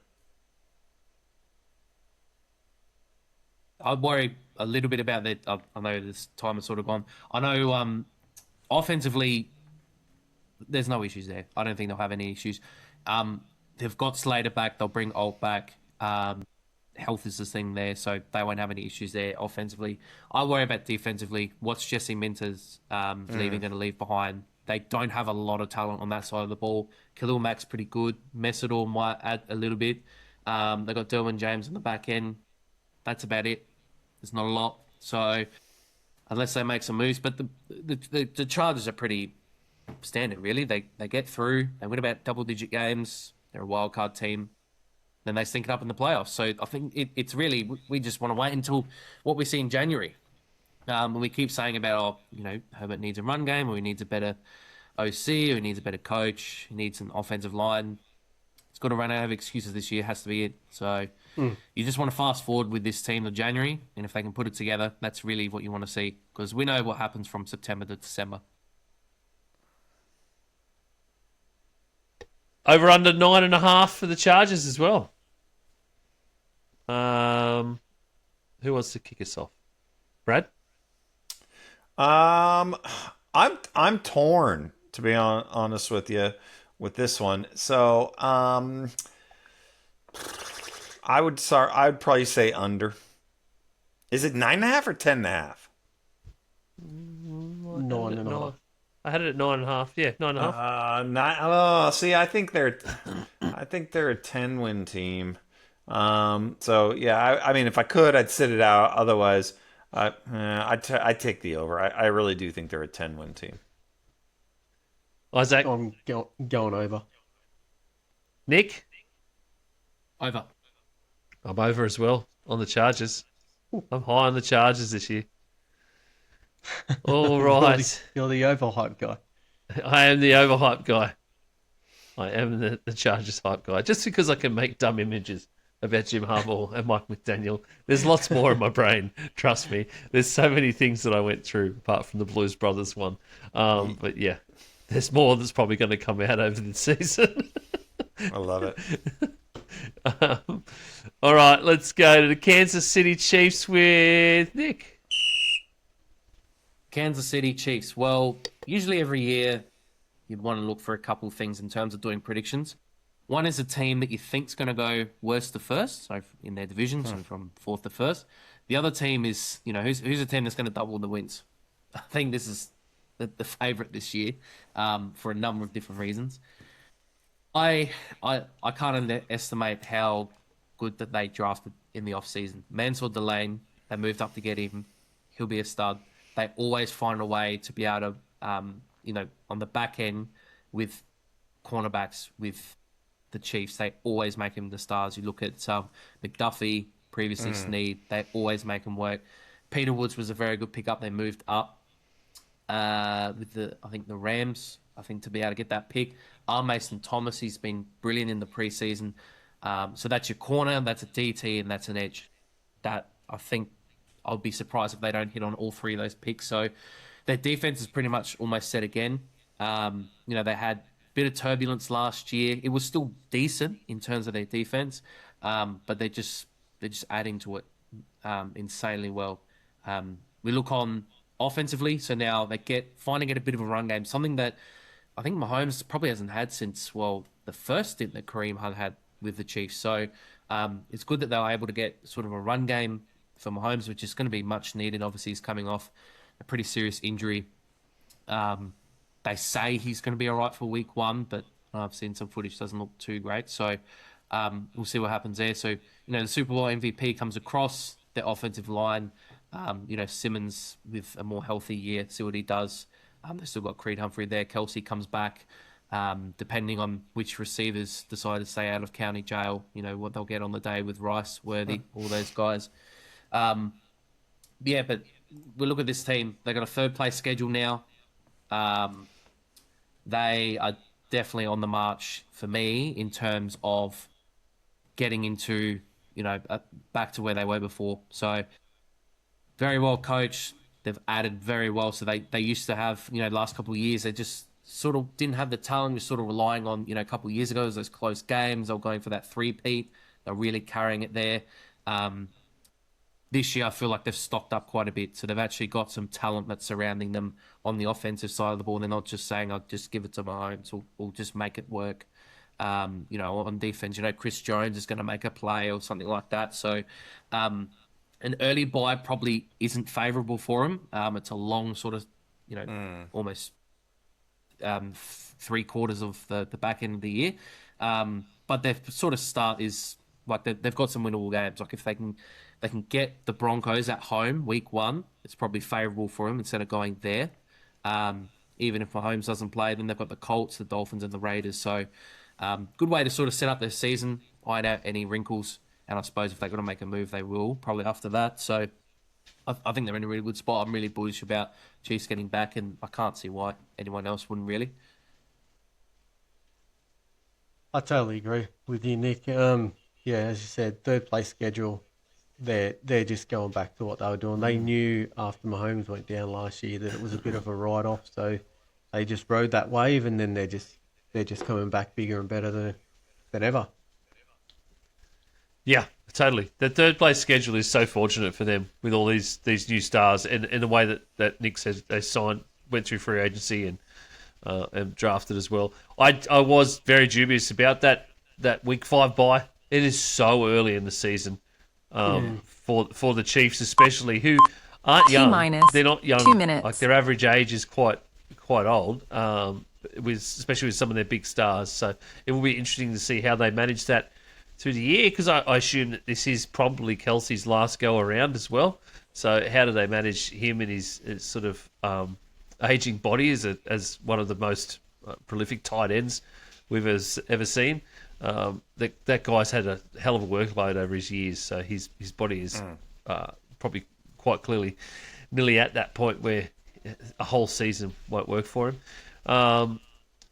I worry a little bit about that. I know this time has sort of gone. I know offensively, there's no issues there. I don't think they'll have any issues. They've got Slater back. They'll bring Alt back. Health is the thing there, so they won't have any issues there offensively. I worry about defensively. What's Jesse Minter's going to leave behind? They don't have a lot of talent on that side of the ball. Khalil Mack's pretty good. Messidor might add a little bit. They've got Derwin James on the back end. That's about it. There's not a lot. So unless they make some moves, but the Chargers are pretty standard, really. They get through. They win about double-digit games. They're a wild card team. Then they stink it up in the playoffs. So I think it's really, we just want to wait until what we see in January. When we keep saying about, Herbert needs a run game, or he needs a better OC, or he needs a better coach, he needs an offensive line. It's got to run out of excuses this year, has to be it. So you just want to fast forward with this team to January, and if they can put it together, that's really what you want to see, because we know what happens from September to December. Over under 9.5 for the Chargers as well. Who wants to kick us off? Brad? I'm torn, to be honest with you, with this one. So I would probably say under. Is it 9.5 or 10.5? 9.5. I had it at 9.5. Yeah, 9.5. See, I think they're a 10-win team. So yeah, I mean, if I could, I'd sit it out. Otherwise, I'd take the over. I really do think they're a 10-win team. Isaac? I'm going over. Nick? Over. I'm over as well on the Chargers. I'm high on the Chargers this year. All right. You're the overhyped guy. I am the overhyped guy. I am the Chargers hype guy. Just because I can make dumb images about Jim Harbaugh and Mike McDaniel. There's lots more in my brain. Trust me. There's so many things that I went through apart from the Blues Brothers one. But yeah, there's more that's probably going to come out over the season. I love it. All right, let's go to the Kansas City Chiefs with Nick. Kansas City Chiefs. Well, usually every year you'd want to look for a couple of things in terms of doing predictions. One is a team that you think's going to go worst to first, so in their division, so from fourth to first. The other team is, who's a team that's going to double the wins. I think this is the favourite this year for a number of different reasons. I can't underestimate how good that they drafted in the offseason. Mansour Delane, they moved up to get him. He'll be a stud. They always find a way to be able to, on the back end with cornerbacks with the Chiefs. They always make him the stars. You look at McDuffie, previously Snead. They always make him work. Peter Woods was a very good pickup. They moved up with the Rams, to be able to get that pick. Mason Thomas, he's been brilliant in the preseason. So that's your corner, that's a DT, and that's an edge. That I think I'll be surprised if they don't hit on all three of those picks. So their defense is pretty much almost set again. They had a bit of turbulence last year. It was still decent in terms of their defense, but they're just adding to it insanely well. We look on offensively, so now they finally get a bit of a run game, something that I think Mahomes probably hasn't had since, the first stint that Kareem Hunt had with the Chiefs. So it's good that they were able to get sort of a run game for Mahomes, which is going to be much needed. Obviously, he's coming off a pretty serious injury. They say he's going to be all right for week 1, but I've seen some footage, doesn't look too great. So we'll see what happens there. So, the Super Bowl MVP comes across the offensive line. Simmons with a more healthy year, see what he does. They've still got Creed Humphrey there. Kelsey comes back. Depending on which receivers decide to stay out of county jail, what they'll get on the day with Rice, Worthy, all those guys. But we look at this team. They got a third place schedule now. They are definitely on the march for me in terms of getting into, back to where they were before. So very well coached. They've added very well. So they used to have, the last couple of years, they just sort of didn't have the talent. We're sort of relying on, a couple of years ago, those close games. They were going for that three-peat. They're really carrying it there. This year, I feel like they've stocked up quite a bit. So they've actually got some talent that's surrounding them on the offensive side of the ball. They're not just saying, I'll just give it to Mahomes or we'll just make it work. On defense, Chris Jones is going to make a play or something like that. So an early buy probably isn't favourable for him. It's a long sort of, almost 3/4 of the back end of the year. But their sort of start is like they've got some winnable games. Like if they can get the Broncos at home week 1, it's probably favourable for them instead of going there. Even if Mahomes doesn't play, then they've got the Colts, the Dolphins, and the Raiders. So good way to sort of set up their season, iron out any wrinkles. And I suppose if they've got to make a move, they will probably after that. So I think they're in a really good spot. I'm really bullish about Chiefs getting back, and I can't see why anyone else wouldn't really. I totally agree with you, Nick. As you said, third place schedule. They're just going back to what they were doing. They knew after Mahomes went down last year that it was a bit of a write-off, so they just rode that wave, and then they're just coming back bigger and better than ever. Yeah, totally. The third place schedule is so fortunate for them with all these new stars, and in the way that Nick said they went through free agency and drafted as well. I was very dubious about that week 5 bye. It is so early in the season for the Chiefs, especially who aren't young. They're not young. 2 minutes. Like their average age is quite old. Especially with some of their big stars. So it will be interesting to see how they manage that through the year, because I assume that this is probably Kelsey's last go around as well. So how do they manage him and his sort of aging body as one of the most prolific tight ends we've ever seen? That guy's had a hell of a workload over his years, so his body is probably quite clearly nearly at that point where a whole season won't work for him.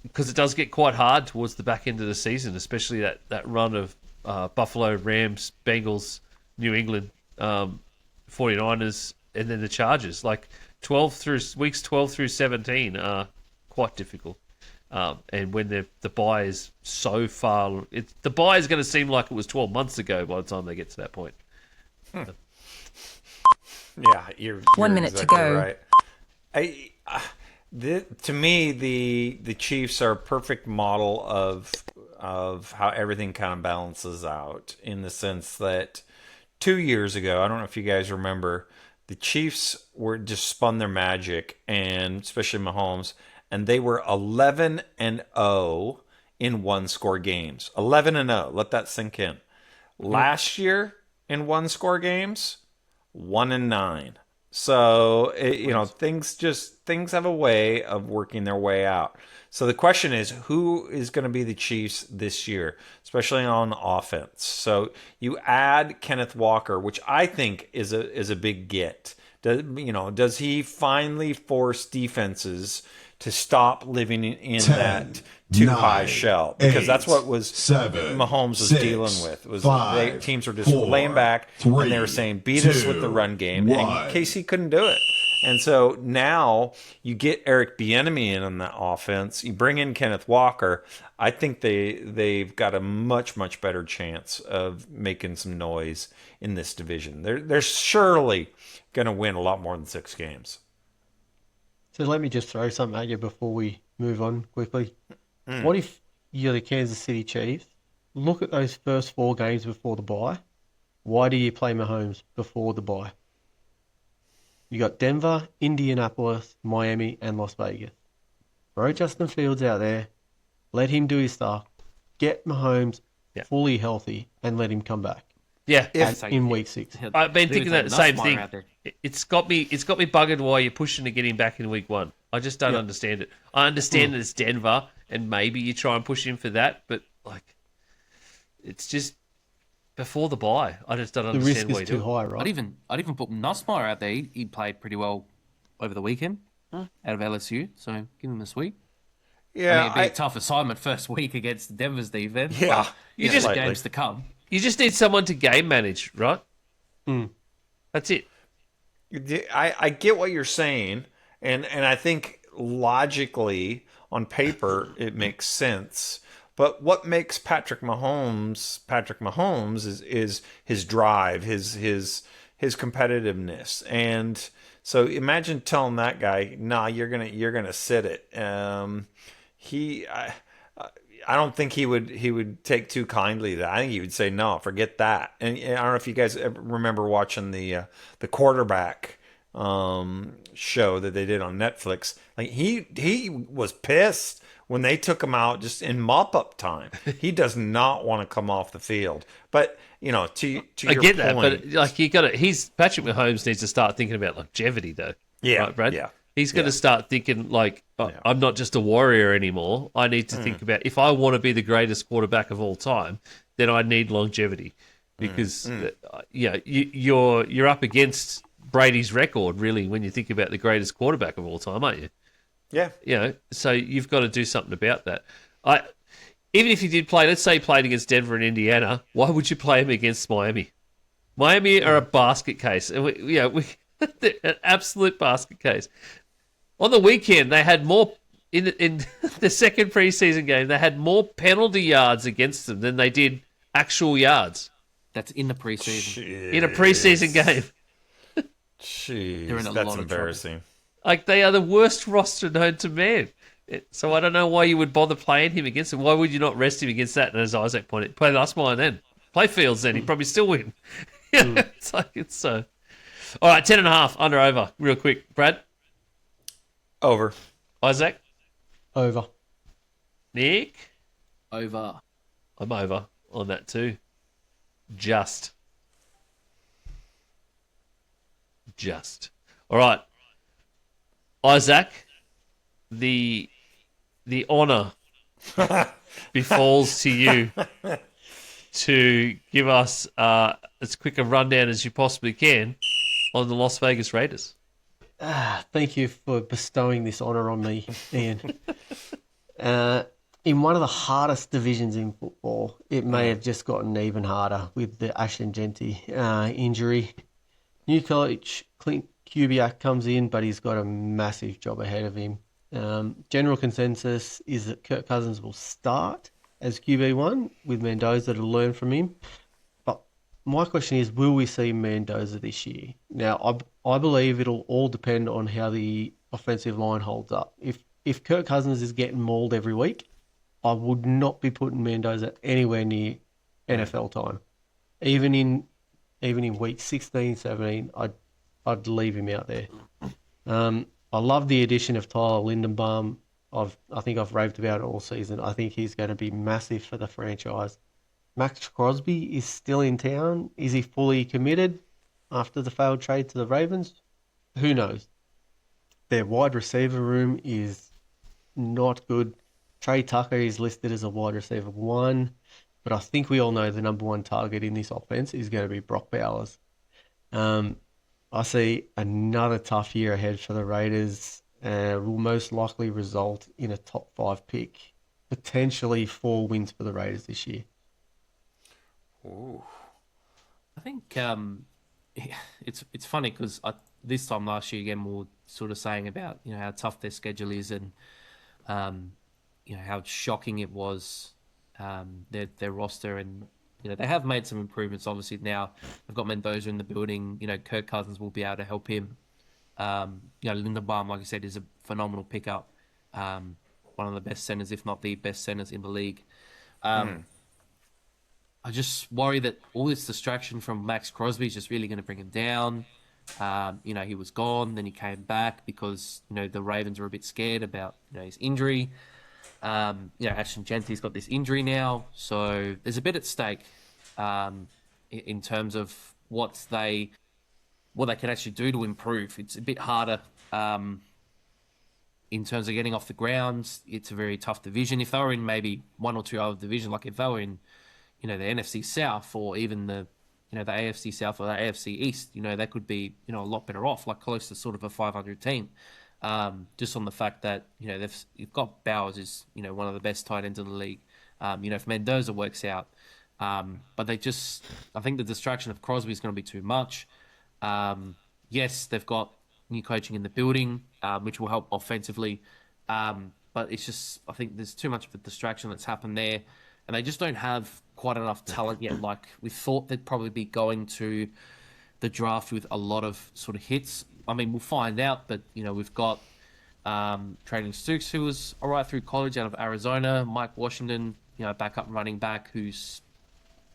Because it does get quite hard towards the back end of the season, especially that run of Buffalo, Rams, Bengals, New England, 49ers, and then the Chargers. Like weeks 12 through 17 are quite difficult. And when the bye is so far, the bye is going to seem like it was 12 months ago by the time they get to that point. Yeah, you're 1 minute exactly to go. Right. To me, the Chiefs are a perfect model of how everything kind of balances out, in the sense that 2 years ago, I don't know if you guys remember, the Chiefs were just spun their magic, and especially Mahomes, and they were 11-0 in one-score games. 11-0. Let that sink in. Last year in one-score games, 1-9. So things have a way of working their way out. So the question is, who is going to be the Chiefs this year, especially on offense? So you add Kenneth Walker, which I think is a big get. Does he finally force defenses to stop living in 10, that too high 9, shell? Because 8, that's what was 7, Mahomes was 6, dealing with. Was 5, teams were just 4, laying back, 3, and they were saying, beat us with the 2, run game. 1. And KC couldn't do it. And so now you get Eric Bieniemy in on that offense. You bring in Kenneth Walker. I think they've got a much better chance of making some noise in this division. They're surely going to win a lot more than 6 games. So let me just throw something at you before we move on quickly. What if you're the Kansas City Chiefs? Look at those first 4 games before the bye. Why do you play Mahomes before the bye? You got Denver, Indianapolis, Miami, and Las Vegas. Throw Justin Fields out there. Let him do his stuff. Get Mahomes fully healthy and let him come back. Yeah, In week 6. I've been thinking that the same thing. It's got me buggered why you're pushing to get him back in week 1. I just don't understand it. I understand that it's Denver, and maybe you try and push him for that, but it's just before the bye. I just don't understand The why risk you is too do it. high, right? I'd even put Nussmeier out there. He played pretty well over the weekend out of LSU, so give him this week. Yeah, it'd be a tough assignment first week against Denver's defense. Yeah, but, you just games to come. You just need someone to game manage, right? That's it. I get what you're saying, and I think logically on paper it makes sense. But what makes Patrick Mahomes is his drive, his competitiveness, and so imagine telling that guy, "Nah, you're gonna sit it." I don't think he would take too kindly to that. I think he would say, "No, forget that." And I don't know if you guys ever remember watching the quarterback show that they did on Netflix. Like he was pissed when they took him out just in mop-up time. He does not want to come off the field. But, to I your get that, point, but Patrick Mahomes needs to start thinking about longevity, though. Yeah, right, Brad? yeah. He's going to start thinking I'm not just a warrior anymore. I need to think about, if I want to be the greatest quarterback of all time, then I need longevity, because you're up against Brady's record, really, when you think about the greatest quarterback of all time, aren't you? Yeah. So you've got to do something about that. Even if you did play, let's say you played against Denver and Indiana, why would you play him against Miami? Miami are a basket case. And they're an absolute basket case. On the weekend, they had more, in the second preseason game, they had more penalty yards against them than they did actual yards. That's in the preseason. Jeez. In a preseason game. Jeez, They're in a that's lot of embarrassing. They are the worst roster known to man. So I don't know why you would bother playing him against him. Why would you not rest him against that? And as Isaac pointed, play Nussmeier then. Play Fields then. He'd probably still win. It's so. All right, 10.5, under, over, real quick. Brad? Over. Isaac? Over. Nick? Over. I'm over on that too. Just. All right. Isaac, the honor befalls to you to give us as quick a rundown as you possibly can on the Las Vegas Raiders. Thank you for bestowing this honor on me, Ian. In one of the hardest divisions in football, it may have just gotten even harder with the Ashton Genty injury. New coach Clint Kubiak comes in, but he's got a massive job ahead of him. General consensus is that Kirk Cousins will start as QB1 with Mendoza to learn from him. But my question is, will we see Mendoza this year? Now, I believe it'll all depend on how the offensive line holds up. If Kirk Cousins is getting mauled every week, I would not be putting Mendoza anywhere near NFL time. Even in week 16, 17, I'd leave him out there. I love the addition of Tyler Lindenbaum. I think I've raved about it all season. I think he's going to be massive for the franchise. Max Crosby is still in town. Is he fully committed after the failed trade to the Ravens? who knows? Their wide receiver room is not good. Trey Tucker is listed as a wide receiver 1, but I think we all know the number 1 target in this offense is going to be Brock Bowers. I see another tough year ahead for the Raiders. Will most likely result in a top 5 pick. Potentially 4 wins for the Raiders this year. Ooh. I think it's funny because this time last year again we were sort of saying about how tough their schedule is and how shocking it was their roster, and they have made some improvements. Obviously now they've got Mendoza in the building. Kirk Cousins will be able to help him. Lindenbaum, like I said, is a phenomenal pickup. One of the best centers, if not the best centers in the league. I just worry that all this distraction from Max Crosby is just really going to bring him down. He was gone, then he came back because the Ravens were a bit scared about his injury. Ashton Genty's got this injury now, so there's a bit at stake in terms of what they can actually do to improve. It's a bit harder in terms of getting off the ground. It's a very tough division. If they were in maybe 1 or 2 other divisions, like if they were in the NFC South or even the AFC South or the AFC East, they could be a lot better off, like close to sort of a 500 team. Just on the fact that you've got Bowers is one of the best tight ends in the league. If Mendoza works out, but I think the distraction of Crosby is going to be too much. Yes, they've got new coaching in the building, which will help offensively, but it's just I think there's too much of a distraction that's happened there, and they just don't have quite enough talent yet. Like we thought they'd probably be going to the draft with a lot of sort of hits. I mean, we'll find out, but we've got Traylon Stukes, who was all right through college out of Arizona. Mike Washington, backup running back, who's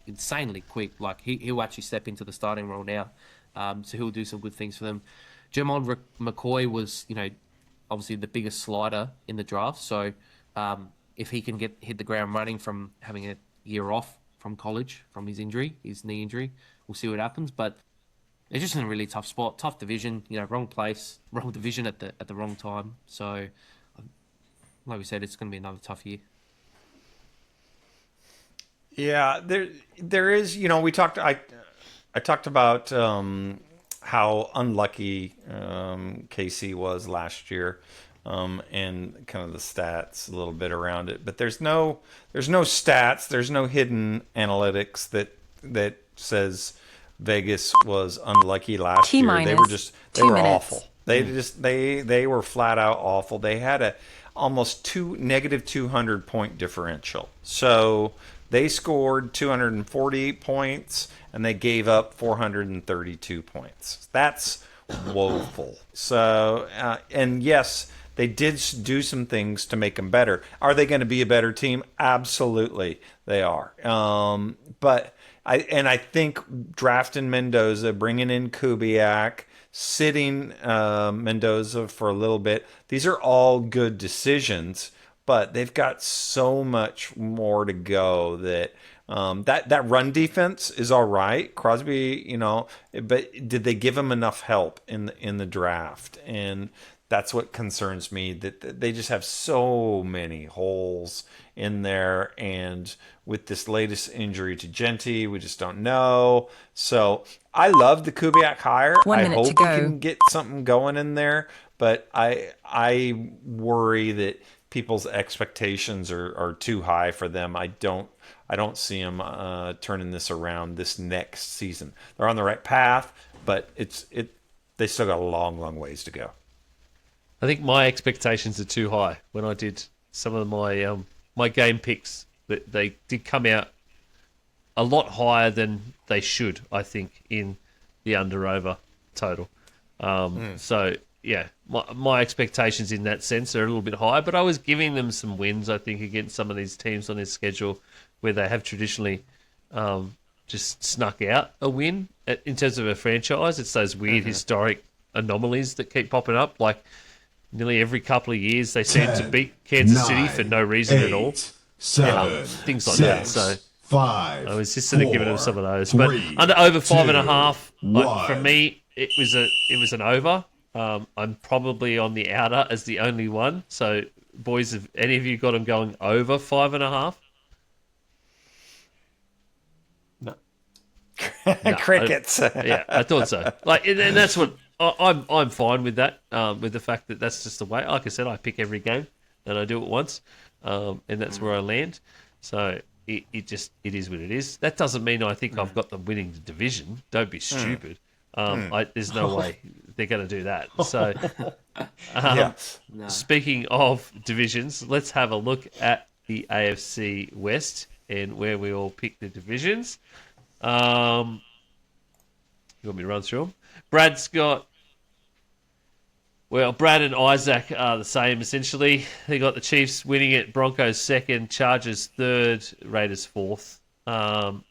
insanely quick. Like he'll actually step into the starting role now, so he'll do some good things for them. Jermon McCoy was, obviously the biggest slider in the draft. So if he can hit the ground running from having a year off from college from his knee injury, we'll see what happens. But they're just in a really tough spot, tough division. Wrong place, wrong division at the wrong time. So, like we said, it's going to be another tough year. Yeah, there is. We talked. I talked about how unlucky KC was last year, and kind of the stats a little bit around it. But there's no stats. There's no hidden analytics that says Vegas was unlucky last year. They were awful. They were flat out awful. They had a almost negative 200 point differential. So they scored 248 points and they gave up 432 points. That's woeful. So and yes, they did do some things to make them better. Are they going to be a better team? Absolutely, they are. But I think drafting Mendoza, bringing in Kubiak, sitting Mendoza for a little bit, these are all good decisions, but they've got so much more to go that that run defense is all right. Crosby, but did they give him enough help in the draft? And that's what concerns me, that they just have so many holes in there. And with this latest injury to Genty, we just don't know. So I love the Kubiak hire. I hope we can get something going in there. But I worry that people's expectations are too high for them. I don't see them turning this around this next season. They're on the right path, but they still got a long, long ways to go. I think my expectations are too high when I did some of my my game picks. That they did come out a lot higher than they should, I think, in the under-over total. So, yeah, my expectations in that sense are a little bit high, but I was giving them some wins, I think, against some of these teams on this schedule where they have traditionally just snuck out a win. In terms of a franchise, it's those weird historic anomalies that keep popping up, like nearly every couple of years they seem to beat Kansas City for no reason at all. 7, things like 6, that. So 5, I was just sort of giving them some of those. 3, but under over 5.5, 1. for me, it was an over. I'm probably on the outer as the only one. So, boys, have any of you got them going over 5.5? No. Crickets. Yeah, I thought so. And that's what I'm fine with that. With the fact that that's just the way. Like I said, I pick every game and I do it once, and that's where I land. So it is what it is. That doesn't mean I think I've got them winning the division. Don't be stupid. There's no way they're going to do that. So, Speaking of divisions, let's have a look at the AFC West and where we all pick the divisions. You want me to run through them? Brad and Isaac are the same, essentially. They got the Chiefs winning it, Broncos second, Chargers third, Raiders fourth. And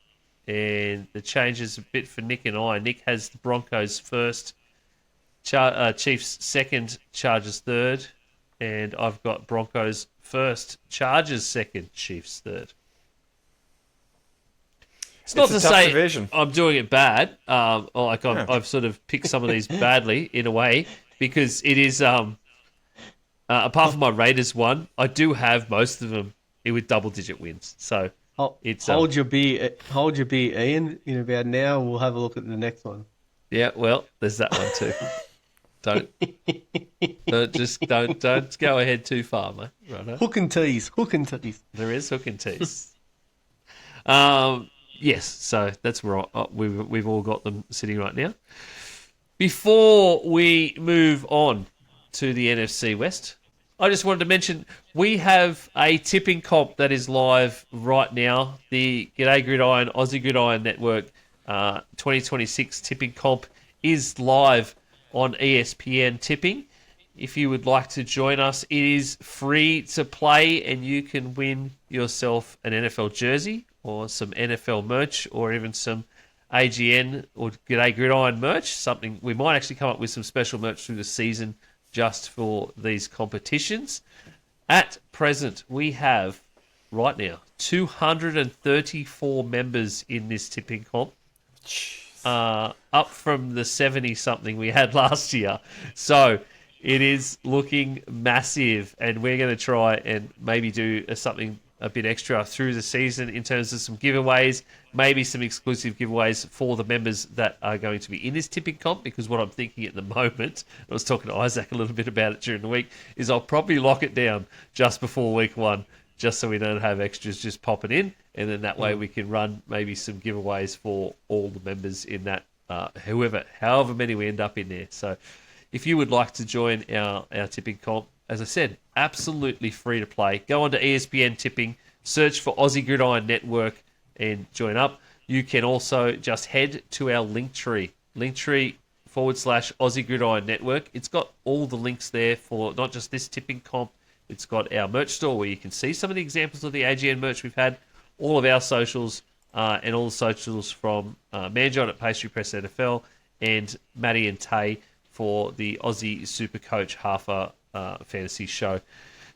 the changes a bit for Nick and I. Nick has the Broncos first, Chiefs second, Chargers third. And I've got Broncos first, Chargers second, Chiefs third. It's not to say division. I'm doing it bad. I've sort of picked some of these badly in a way because it is. Apart from my Raiders one, I do have most of them with double-digit wins. So it's hold your beer, Ian. In about an hour, we'll have a look at the next one. Yeah, well, there's that one too. Don't go ahead too far, mate. Right. Hook and tease. There is hook and tease. Yes, so that's where we've all got them sitting right now. Before we move on to the NFC West, I just wanted to mention we have a tipping comp that is live right now. The G'day Gridiron, Aussie Gridiron Network 2026 tipping comp is live on ESPN Tipping. If you would like to join us, it is free to play and you can win yourself an NFL jersey or some NFL merch or even some AGN or G'day Gridiron merch. Something we might actually come up with some special merch through the season just for these competitions. At present, we have, right now, 234 members in this tipping comp. Up from the 70-something we had last year. So it is looking massive, and we're going to try and maybe do something a bit extra through the season in terms of some giveaways, maybe some exclusive giveaways for the members that are going to be in this tipping comp, because what I'm thinking at the moment, I was talking to Isaac a little bit about it during the week, is I'll probably lock it down just before week one, just so we don't have extras just popping in, and then that way we can run maybe some giveaways for all the members in that, however many we end up in there. So if you would like to join our tipping comp, as I said, absolutely free to play. Go onto ESPN Tipping, search for Aussie Gridiron Network, and join up. You can also just head to our Linktree /Aussie Gridiron Network. It's got all the links there for not just this tipping comp. It's got our merch store where you can see some of the examples of the AGN merch we've had, all of our socials, and all the socials from Manjon at Pastry Press NFL and Maddie and Tay for the Aussie Super Coach Halfer fantasy show.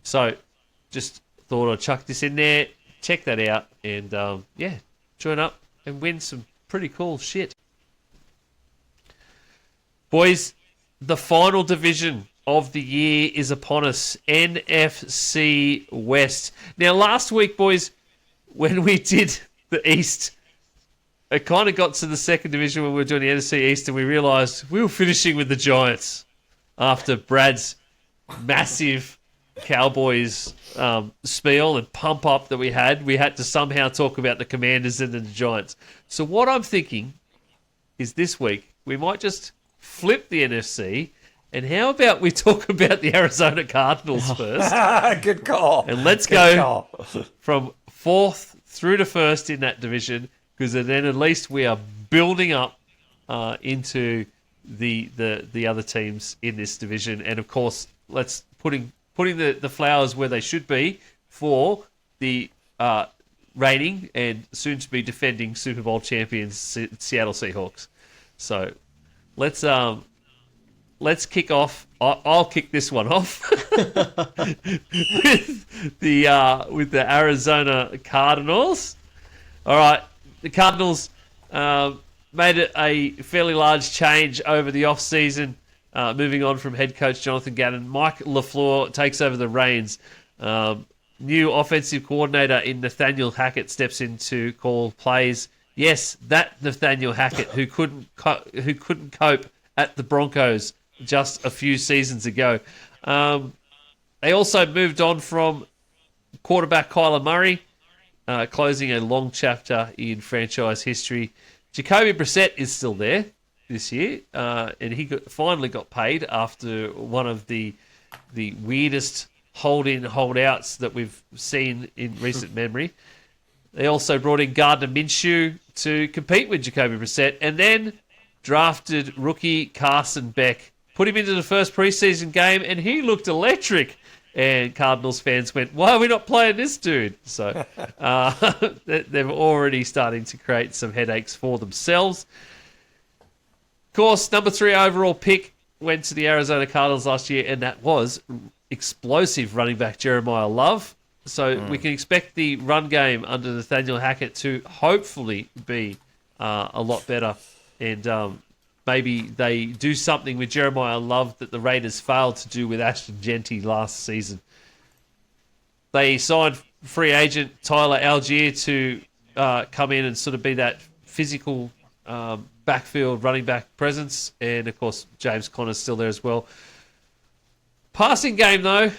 So just thought I'd chuck this in there, check that out, and join up and win some pretty cool shit. Boys, the final division of the year is upon us, NFC West. Now, last week, boys, when we did the East, it kind of got to the second division when we were doing the NFC East, and we realised we were finishing with the Giants after Brad's massive Cowboys spiel and pump up that we had. We had to somehow talk about the Commanders and the Giants. So what I'm thinking is this week we might just flip the NFC, and how about we talk about the Arizona Cardinals first? Good call. And let's go from fourth through to first in that division, because then at least we are building up into the other teams in this division, and of course, let's putting the flowers where they should be for the reigning and soon to be defending Super Bowl champions Seattle Seahawks. So let's kick off. I'll kick this one off with the Arizona Cardinals. All right, the Cardinals made it a fairly large change over the off-season moving on from head coach Jonathan Gannon, Mike LaFleur takes over the reins. New offensive coordinator in Nathaniel Hackett steps in to call plays. Yes, that Nathaniel Hackett who couldn't cope at the Broncos just a few seasons ago. They also moved on from quarterback Kyler Murray, closing a long chapter in franchise history. Jacoby Brissett is still there this year, and he finally got paid after one of the weirdest hold-in, hold-outs that we've seen in recent memory. They also brought in Gardner Minshew to compete with Jacoby Brissett, and then drafted rookie Carson Beck. Put him into the first preseason game, and he looked electric. And Cardinals fans went, why are we not playing this dude? So they're already starting to create some headaches for themselves. Of course, number 3 overall pick went to the Arizona Cardinals last year, and that was explosive running back Jeremiah Love. So we can expect the run game under Nathaniel Hackett to hopefully be a lot better. And maybe they do something with Jeremiah Love that the Raiders failed to do with Ashton Genty last season. They signed free agent Tyler Algier to come in and sort of be that physical backfield running back presence. And, of course, James Conner's still there as well. Passing game, though,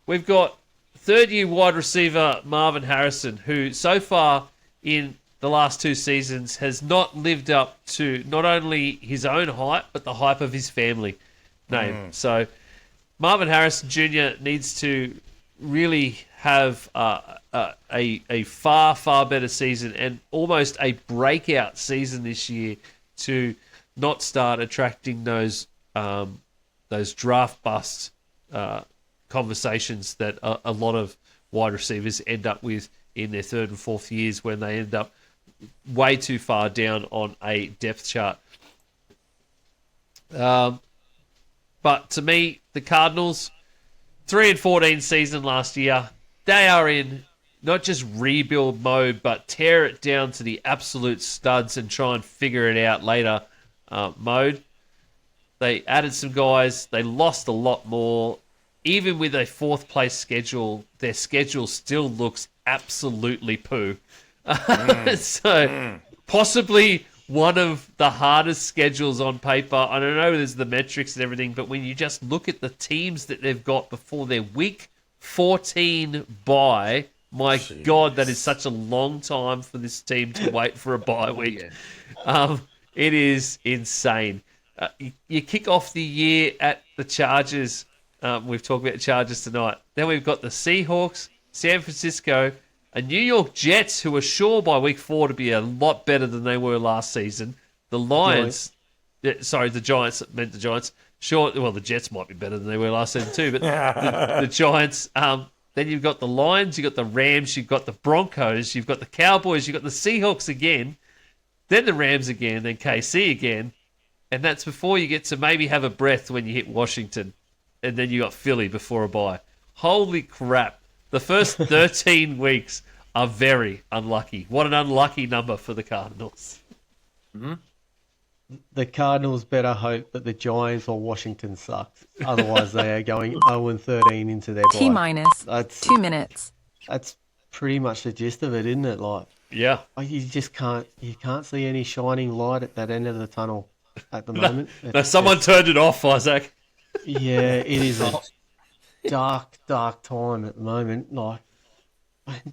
we've got third-year wide receiver Marvin Harrison, who so far in the last 2 seasons has not lived up to not only his own hype, but the hype of his family name. So Marvin Harrison Jr. needs to really have a far, far better season and almost a breakout season this year to not start attracting those draft bust conversations that a lot of wide receivers end up with in their 3rd and 4th years when they end up way too far down on a depth chart. But to me, the Cardinals, 3-14 season last year, they are in not just rebuild mode, but tear it down to the absolute studs and try and figure it out later mode. They added some guys. They lost a lot more. Even with a 4th place schedule, their schedule still looks absolutely poo. So possibly one of the hardest schedules on paper. I don't know, there's the metrics and everything, but when you just look at the teams that they've got before their week 14 bye, my God, that is such a long time for this team to wait for a bye week. It is insane. You kick off the year at the Chargers. We've talked about the Chargers tonight. Then we've got the Seahawks, San Francisco, and New York Jets, who are sure by week 4 to be a lot better than they were last season. The Lions, the Giants, meant the Giants. Sure, well, the Jets might be better than they were last season too, but the Giants. Then you've got the Lions, you've got the Rams, you've got the Broncos, you've got the Cowboys, you've got the Seahawks again, then the Rams again, then KC again. And that's before you get to maybe have a breath when you hit Washington. And then you got Philly before a bye. Holy crap. The first 13 weeks are very unlucky. What an unlucky number for the Cardinals. Mm-hmm. The Cardinals better hope that the Giants or Washington sucks. Otherwise, they are going 0-13 into their bye. T-minus That's 2 minutes. That's pretty much the gist of it, isn't it? Like, Yeah. you just can't see any shining light at that end of the tunnel at the moment. No, someone turned it off, Isaac. Yeah, it is a dark time at the moment. Like,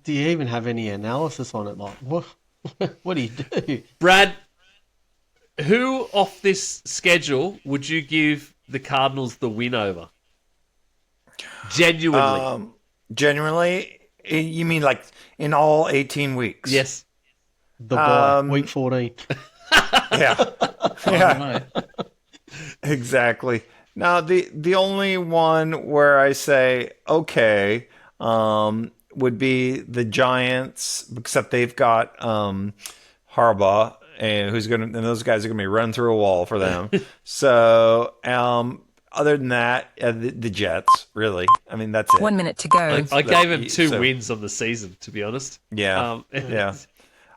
do you even have any analysis on it? Like, what do you do? Brad, who off this schedule would you give the Cardinals the win over? Genuinely. Genuinely, you mean like in all 18 weeks? Yes. The bye, week 14. Yeah. Exactly. Now, the only one where I say, okay, would be the Giants, except they've got Harbaugh, and those guys are gonna be run through a wall for them. So, other than that, the Jets, really. I mean, that's it. 1 minute to go. I gave him 2 wins on the season, to be honest. Yeah, yeah.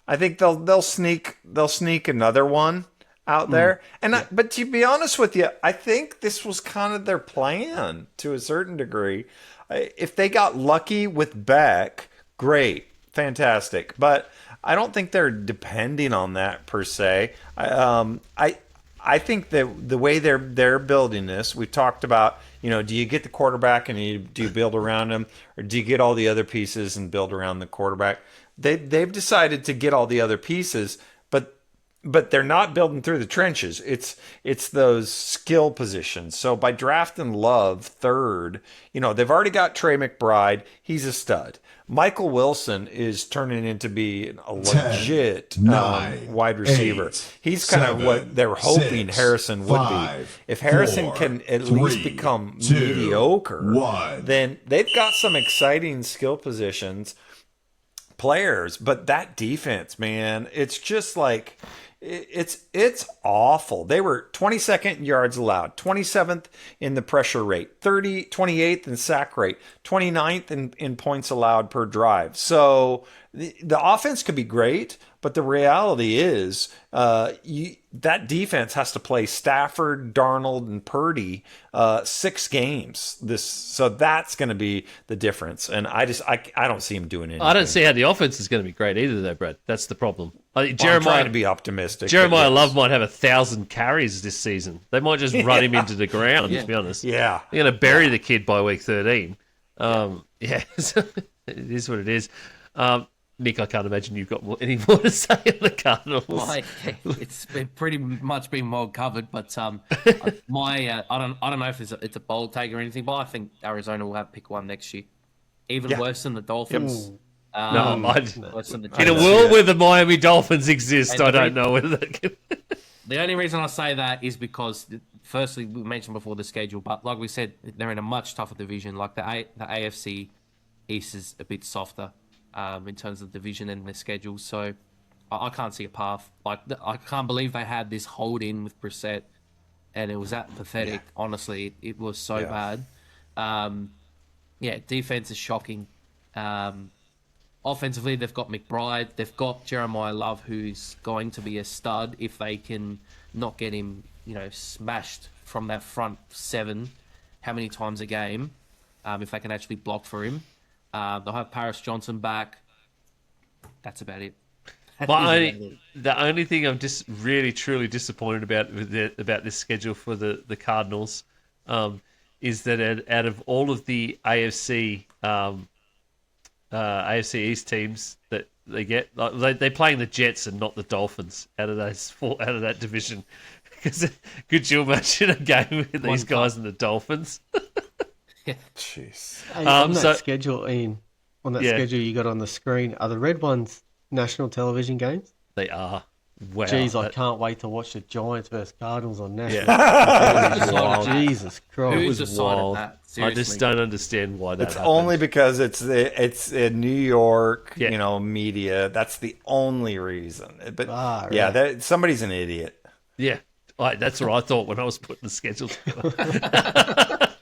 I think they'll sneak another one. out there. And but to be honest with you, I think this was kind of their plan to a certain degree. If they got lucky with Beck, great, fantastic. But I don't think they're depending on that per se. I think that the way they're building this, we've talked about, do you get the quarterback and do you build around him, or do you get all the other pieces and build around the quarterback? They've decided to get all the other pieces, but they're not building through the trenches. It's those skill positions. So by drafting Love third, they've already got Trey McBride. He's a stud. Michael Wilson is turning into be a legit 9, wide receiver. 8, He's kind of 7, what they're hoping 6, Harrison would 5, be. If Harrison 4, can at 3, least become 2, mediocre, 1. then they've got some exciting skill positions players. But that defense, man, it's just like it's awful. They were 22nd in yards allowed, 27th in the pressure rate, 28th in sack rate, 29th in points allowed per drive. So the offense could be great, but the reality is that defense has to play Stafford, Darnold, and Purdy 6 games. So that's going to be the difference. And I don't see him doing anything. I don't see how the offense is going to be great either, though, Brad. That's the problem. I'm trying to be optimistic. Jeremiah Love might have 1,000 carries this season. They might just run him into the ground, to be honest. Yeah. They're going to bury the kid by week 13. It is what it is. Nick, I can't imagine you've got any more to say on the Cardinals. It's pretty much been well covered, but I don't know if it's a bold take or anything, but I think Arizona will have pick 1 next year, even worse than the Dolphins. Worse than the in a world where the Miami Dolphins exist, I don't know whether that can... The only reason I say that is because, firstly, we mentioned before the schedule, but like we said, they're in a much tougher division. Like the AFC East is a bit softer in terms of division and the schedule, so I can't see a path. Like I can't believe they had this hold in with Brissett, and it was that pathetic. Yeah. Honestly, it was so bad. Defense is shocking. Offensively, they've got McBride. They've got Jeremiah Love, who's going to be a stud if they can not get him, smashed from that front 7 how many times a game, if they can actually block for him. They'll have Paris Johnson back. That's about it. The only thing I'm just really, truly disappointed about this schedule for the Cardinals is that out of all of the AFC East teams that they get, they're playing the Jets and not the Dolphins out of that division. Because could you imagine a game with these guys and the Dolphins? Jeez. Hey, on that schedule, Ian, schedule you got on the screen, are the red ones national television games? They are. Wow. Jeez, I can't wait to watch the Giants versus Cardinals on national. Yeah. Jesus Christ. Who's decided that? Seriously. I just don't understand why that It's happened. only because it's in New York, media. That's the only reason. But somebody's an idiot. Yeah, that's what I thought when I was putting the schedule together.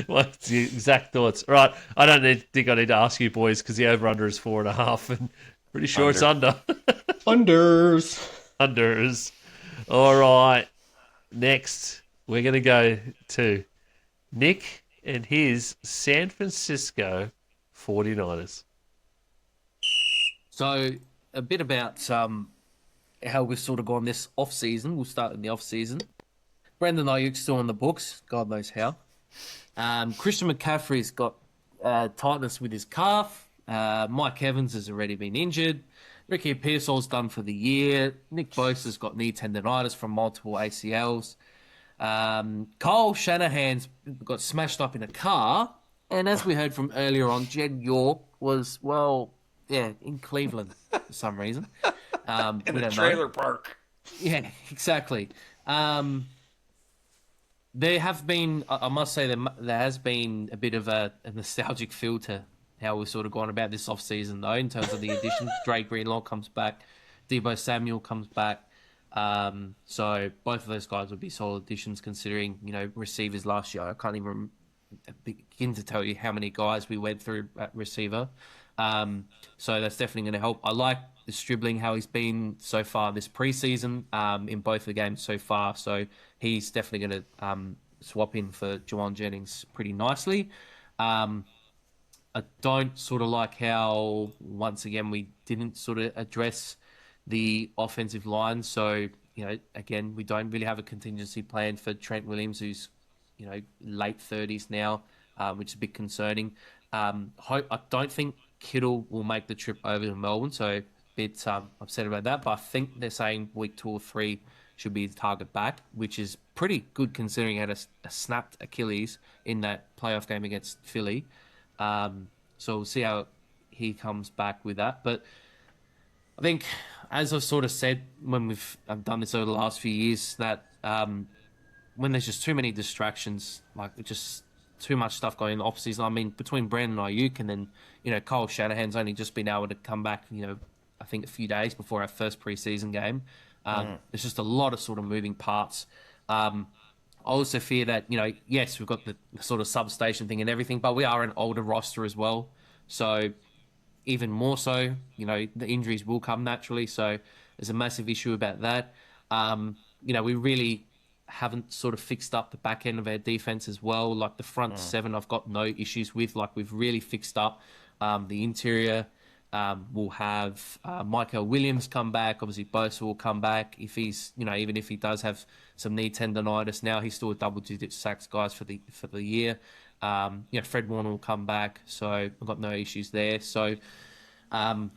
What's the exact thoughts? Right, I don't think I need to ask you boys because the over-under is 4.5 and pretty sure it's under. Unders. All right, next we're going to go to Nick and his San Francisco 49ers. So a bit about how we've sort of gone this off-season. We'll start in the off-season. Brandon Ayuk's still on the books. God knows how. Christian McCaffrey's got tightness with his calf. Mike Evans has already been injured. Ricky Pearsall's done for the year. Nick Bosa's got knee tendonitis from multiple ACLs. Kyle Shanahan's got smashed up in a car. And as we heard from earlier on, Jed York was, in Cleveland for some reason. In a trailer park. Yeah, exactly. There have been, I must say, there has been a bit of a nostalgic feel to how we've sort of gone about this off-season, though, in terms of the additions. Dre Greenlaw comes back. Deebo Samuel comes back. So both of those guys would be solid additions considering, receivers last year. I can't even begin to tell you how many guys we went through at receiver. So that's definitely going to help. I like Stribling, how he's been so far this preseason in both the games so far. So he's definitely going to swap in for Juwan Jennings pretty nicely. I don't sort of like how, once again, we didn't sort of address the offensive line. So, again, we don't really have a contingency plan for Trent Williams, who's, late 30s now, which is a bit concerning. I don't think Kittle will make the trip over to Melbourne, so a bit upset about that. But I think they're saying week 2 or 3 should be the target back, which is pretty good considering he had a snapped Achilles in that playoff game against Philly. So we'll see how he comes back with that. But I think, as I've sort of said when we've done this over the last few years, that when there's just too many distractions, like just too much stuff going in the off-season. I mean, between Brandon Ayuk and then, Kyle Shanahan's only just been able to come back, I think a few days before our first preseason game. There's just a lot of sort of moving parts. I also fear that, yes, we've got the sort of substation thing and everything, but we are an older roster as well. So even more so, the injuries will come naturally. So there's a massive issue about that. We really haven't sort of fixed up the back end of our defense as well. Like the front seven, I've got no issues with. Like we've really fixed up the interior. We'll have Michael Williams come back. Obviously, Bosa will come back. If he's, even if he does have some knee tendonitis now, he's still a double-digit sacks guys for the year. Fred Warner will come back, so I've got no issues there. So I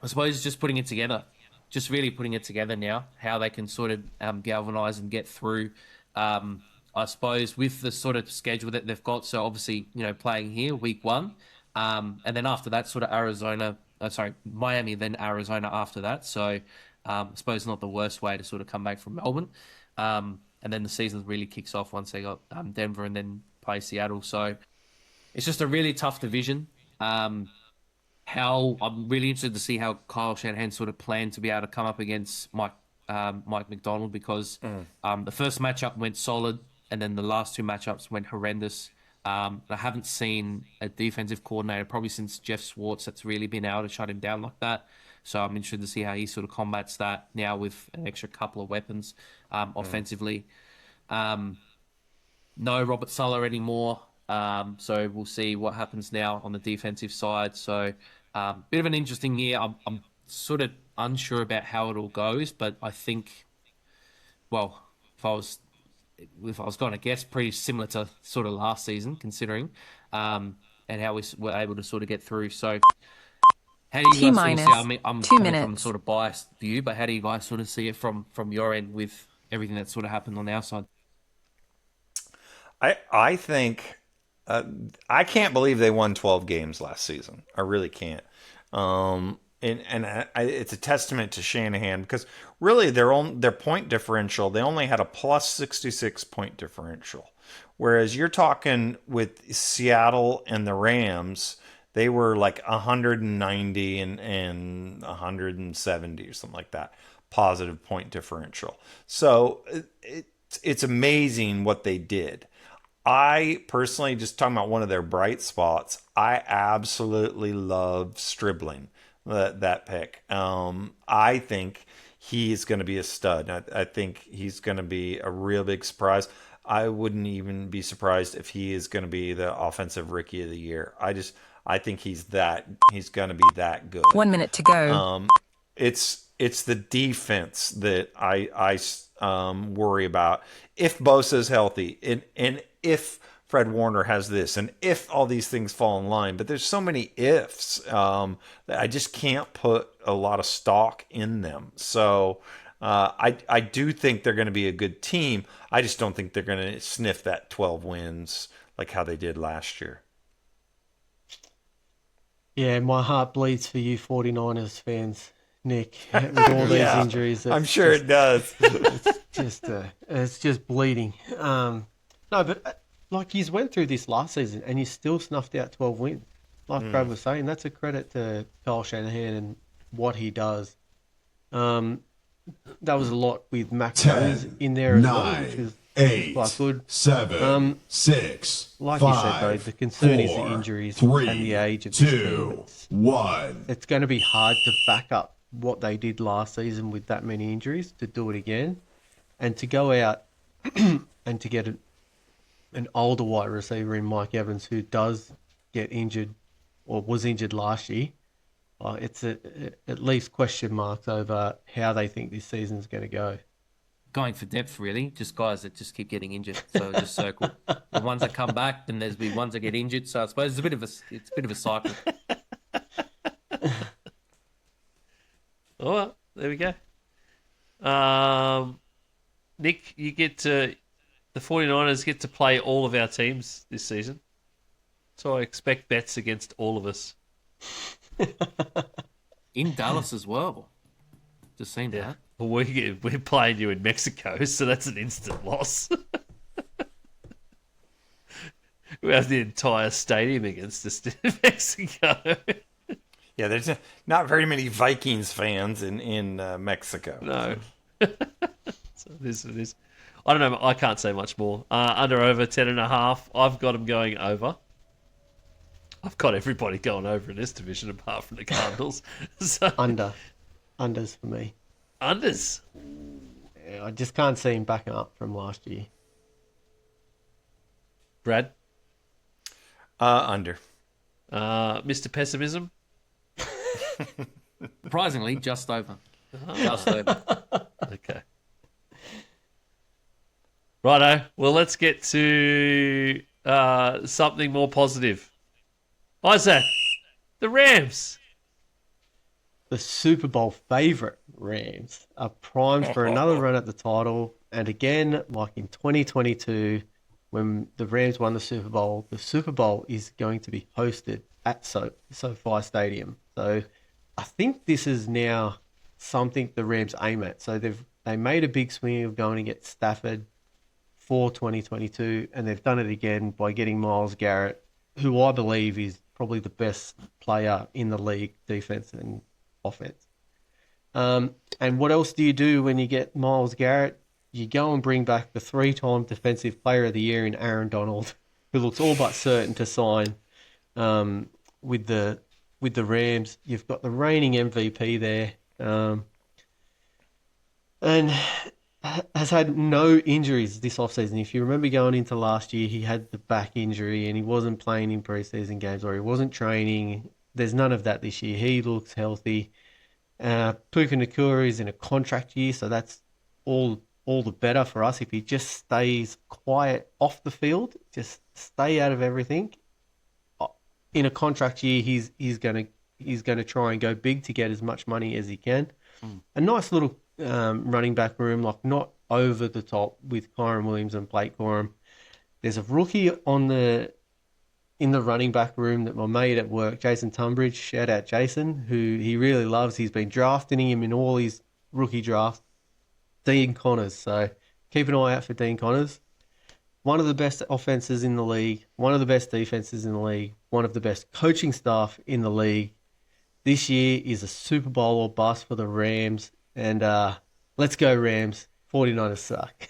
suppose just putting it together, just really putting it together now, how they can sort of galvanise and get through. I suppose with the sort of schedule that they've got, so obviously, playing here week 1. And then after that, sort of Miami, then Arizona after that. So I suppose not the worst way to sort of come back from Melbourne. And then the season really kicks off once they got Denver and then play Seattle. So it's just a really tough division. I'm really interested to see how Kyle Shanahan sort of planned to be able to come up against Mike McDonald, because the first matchup went solid and then the last 2 matchups went horrendous. I haven't seen a defensive coordinator probably since Jeff Schwartz that's really been able to shut him down like that. So I'm interested to see how he sort of combats that now with an extra couple of weapons offensively. No Robert Saleh anymore. So we'll see what happens now on the defensive side. So bit of an interesting year. I'm sort of unsure about how it all goes, but I think, well, if I was going to guess, pretty similar to sort of last season, considering, and how we were able to sort of get through. So, how do you guys sort of see? I mean, I'm 2 minutes. From a sort of biased view, but how do you guys sort of see it from your end with everything that sort of happened on our side? I think I can't believe they won 12 games last season. I really can't. It's a testament to Shanahan, because really their point differential, they only had a plus 66 point differential, whereas you're talking with Seattle and the Rams, they were like 190 and 170 or something like that positive point differential. So it's amazing what they did. I personally, just talking about one of their bright spots, I absolutely love Stribling. That pick. I think he's going to be a stud. I think he's going to be a real big surprise. I wouldn't even be surprised if he is going to be the offensive rookie of the year. I think he's going to be that good. 1 minute to go. It's the defense that I worry about. If Bosa's healthy and if Fred Warner has this, and if all these things fall in line, but there's so many ifs that I just can't put a lot of stock in them. So I do think they're going to be a good team. I just don't think they're going to sniff that 12 wins like how they did last year. Yeah, my heart bleeds for you 49ers fans, Nick, with all these injuries. I'm sure it does. It's just bleeding. No, but like you went through this last season and you still snuffed out 12 wins. Like Brad was saying, that's a credit to Kyle Shanahan and what he does. That was a lot with Mac Jones in there as well, which was 8, quite good. 7, 6, like 5, you said, though, the concern is the 4, injuries 3, and the age of the 2, team. 1. It's going to be hard to back up what they did last season with that many injuries to do it again, and to go out and to get an older wide receiver in Mike Evans who does get injured or was injured last year. It's at least question marks over how they think this season's going to go. Going for depth, really. Just guys that just keep getting injured. So just circle. The ones that come back, then there's the ones that get injured. So I suppose it's a bit of a cycle. All right, there we go. Nick, the 49ers get to play all of our teams this season. So I expect bets against all of us. In Dallas as well. Just seen that. Well, we're playing you in Mexico, so that's an instant loss. We have the entire stadium against us in Mexico. Yeah, there's not very many Vikings fans in Mexico. No. So this is. I don't know. I can't say much more. Under over 10.5. I've got them going over. I've got everybody going over in this division apart from the Cardinals. So, Unders for me. Unders. Yeah, I just can't see him backing up from last year. Brad. Under. Mr. Pessimism. Surprisingly, just over. Just over. Okay. Righto. Well, let's get to something more positive. Isaac, the Rams. The Super Bowl favourite Rams are primed for another run at the title. And again, like in 2022, when the Rams won the Super Bowl is going to be hosted at SoFi Stadium. So I think this is now something the Rams aim at. So they made a big swing of going to get Stafford for 2022, and they've done it again by getting Myles Garrett, who I believe is probably the best player in the league, defense and offense. And what else do you do when you get Myles Garrett? You go and bring back the 3-time Defensive Player of the Year in Aaron Donald, who looks all but certain to sign with the Rams. You've got the reigning MVP there, and has had no injuries this offseason. If you remember going into last year, he had the back injury and he wasn't playing in preseason games or he wasn't training. There's none of that this year. He looks healthy. Puka Nakua is in a contract year, so that's all the better for us if he just stays quiet off the field, just stay out of everything. In a contract year, he's gonna try and go big to get as much money as he can. A nice little running back room, like not over the top with Kyron Williams and Blake Corum. There's a rookie in the running back room that my mate at work, Jason Tunbridge, shout out Jason, who he really loves. He's been drafting him in all his rookie drafts. Dean Connors. So keep an eye out for Dean Connors. One of the best offenses in the league, one of the best defenses in the league, one of the best coaching staff in the league. This year is a Super Bowl or bust for the Rams. And let's go Rams. 49ers suck.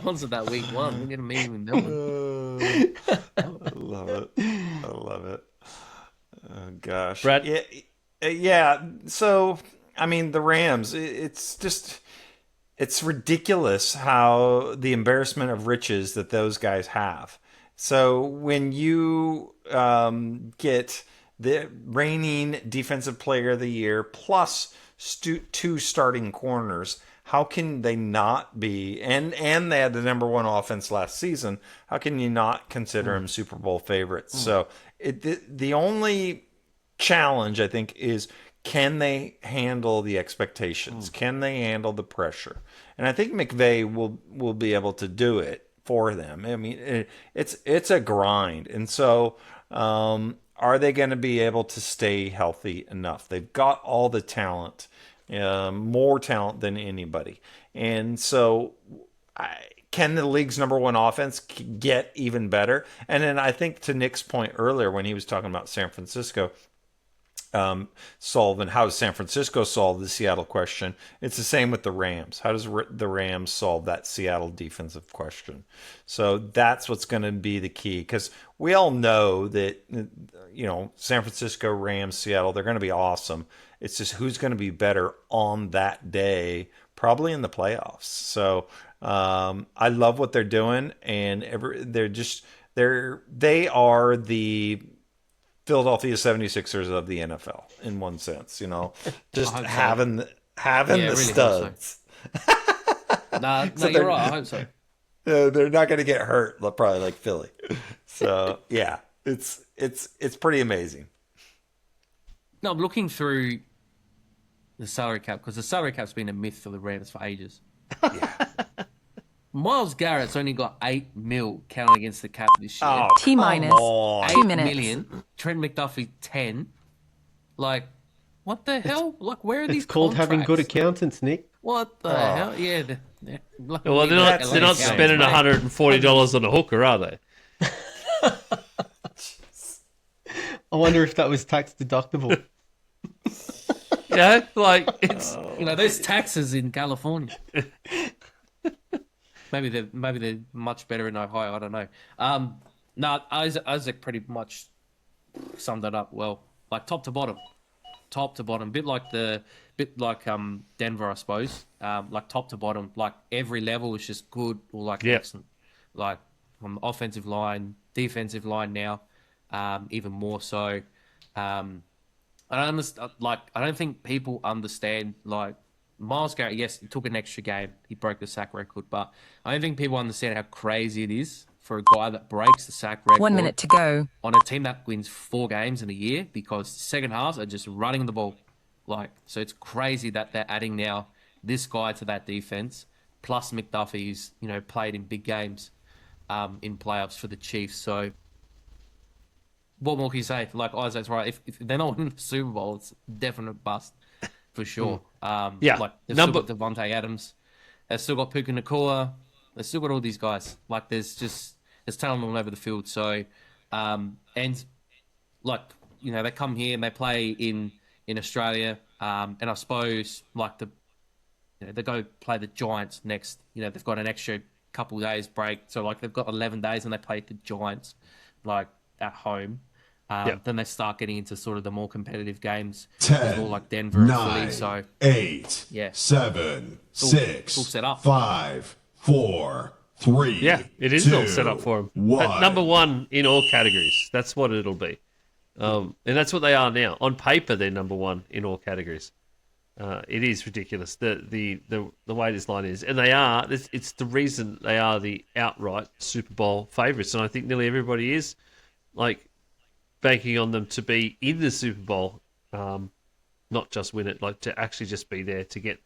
Once at that week one, we're going to meet him in Melbourne. I love it. I love it. Oh, gosh. Brad? Yeah. So, I mean, the Rams, it's ridiculous how the embarrassment of riches that those guys have. So when you get the reigning defensive player of the year plus two starting corners, how can they not be, and they had the number one offense last season, how can you not consider them Super Bowl favorites? So the only challenge, I think, is can they handle the expectations? Can they handle the pressure? And I think McVay will be able to do it for them. I mean, it's a grind. And so are they going to be able to stay healthy enough? They've got all the talent, more talent than anybody. And so can the league's number one offense get even better? And then I think to Nick's point earlier when he was talking about San Francisco, solve, and how does San Francisco solve the Seattle question? It's the same with the Rams. How does the Rams solve that Seattle defensive question? So that's what's going to be the key, because we all know that, San Francisco, Rams, Seattle, they're going to be awesome. It's just who's going to be better on that day, probably in the playoffs. So I love what they're doing, and they are the Philadelphia 76ers of the NFL in one sense, just having the really studs. No, you're right. I hope so. They're not going to get hurt, probably like Philly. So yeah, it's pretty amazing. No, I'm looking through the salary cap, because the salary cap's been a myth for the Rams for ages. Yeah. Myles Garrett's only got $8 million counting against the cap this year. T-minus 2 minutes. $8 million. Trent McDuffie 10. Like, what the hell? Like, where are these? It's called having good contracts? accountants, Nick. What the hell? Yeah. Well, they're not spending $140 on a hooker, are they? I wonder if that was tax deductible. Yeah, like it's there's taxes in California. Maybe they're much better in Ohio. I don't know. No, Isaac pretty much summed it up well. Like top to bottom, bit like Denver, I suppose. Like top to bottom, like every level is just good or like excellent. Like from the offensive line, defensive line now, even more so. I don't understand. Like I don't think people understand. Like Myles Garrett, yes, he took an extra game. He broke the sack record, but I don't think people understand how crazy it is for a guy that breaks the sack record. 1 minute to go. On a team that wins 4 games in a year, because second halves are just running the ball. Like, so it's crazy that they're adding now this guy to that defense, plus McDuffie, who's, played in big games in playoffs for the Chiefs. So what more can you say? Like Isaac's right. If they're not winning the Super Bowl, it's a definite bust for sure. Like they've still got Devontae Adams, they've still got Puka Nacua, they've still got all these guys. Like there's talent all over the field. So and like they come here and they play in Australia, and I suppose like they go play the Giants next. They've got an extra couple of days break, so like they've got 11 days and they play the Giants like at home. Then they start getting into sort of the more competitive games. 10, all like Denver 9, and Philly. So 8, 7, 6, all set up. 5, 4, 3. Yeah, it is 2, all set up for them. 1. Number one in all categories. That's what it'll be. And that's what they are now. On paper, they're number one in all categories. It is ridiculous the way this line is, and they are. It's the reason they are the outright Super Bowl favourites, and I think nearly everybody is like banking on them to be in the Super Bowl, not just win it, like to actually just be there to get.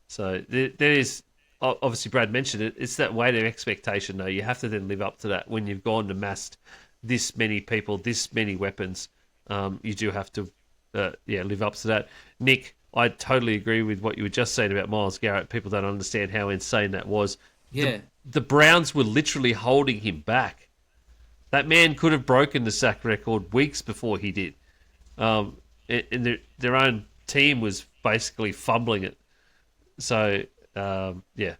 So there is obviously Brad mentioned it. It's that weight of expectation, though. You have to then live up to that when you've gone and amassed this many people, this many weapons. You do have to, live up to that. Nick, I totally agree with what you were just saying about Myles Garrett. People don't understand how insane that was. Yeah. The Browns were literally holding him back. That man could have broken the sack record weeks before he did. And their own team was basically fumbling it. So, yeah.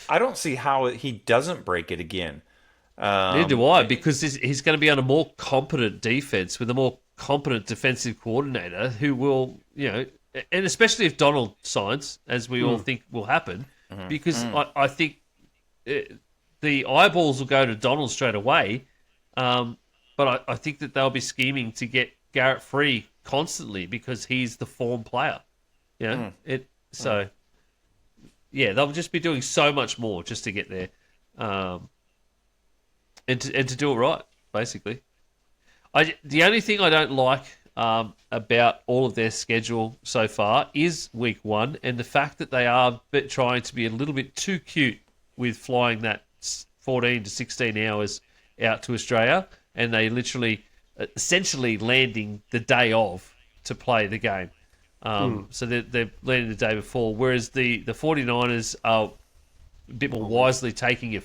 I don't see how he doesn't break it again. Neither do I, because he's going to be on a more competent defense with a more competent defensive coordinator who will, and especially if Donald signs, as we all think will happen, because I think the eyeballs will go to Donald straight away. But I think that they'll be scheming to get Garrett free constantly because he's the form player. So they'll just be doing so much more just to get there, and to do it right, basically. The only thing I don't like about all of their schedule so far is week 1 and the fact that they are trying to be a little bit too cute with flying that 14 to 16 hours out to Australia, and they literally essentially landing the day of to play the game. So they're landing the day before, whereas the 49ers are a bit more wisely taking a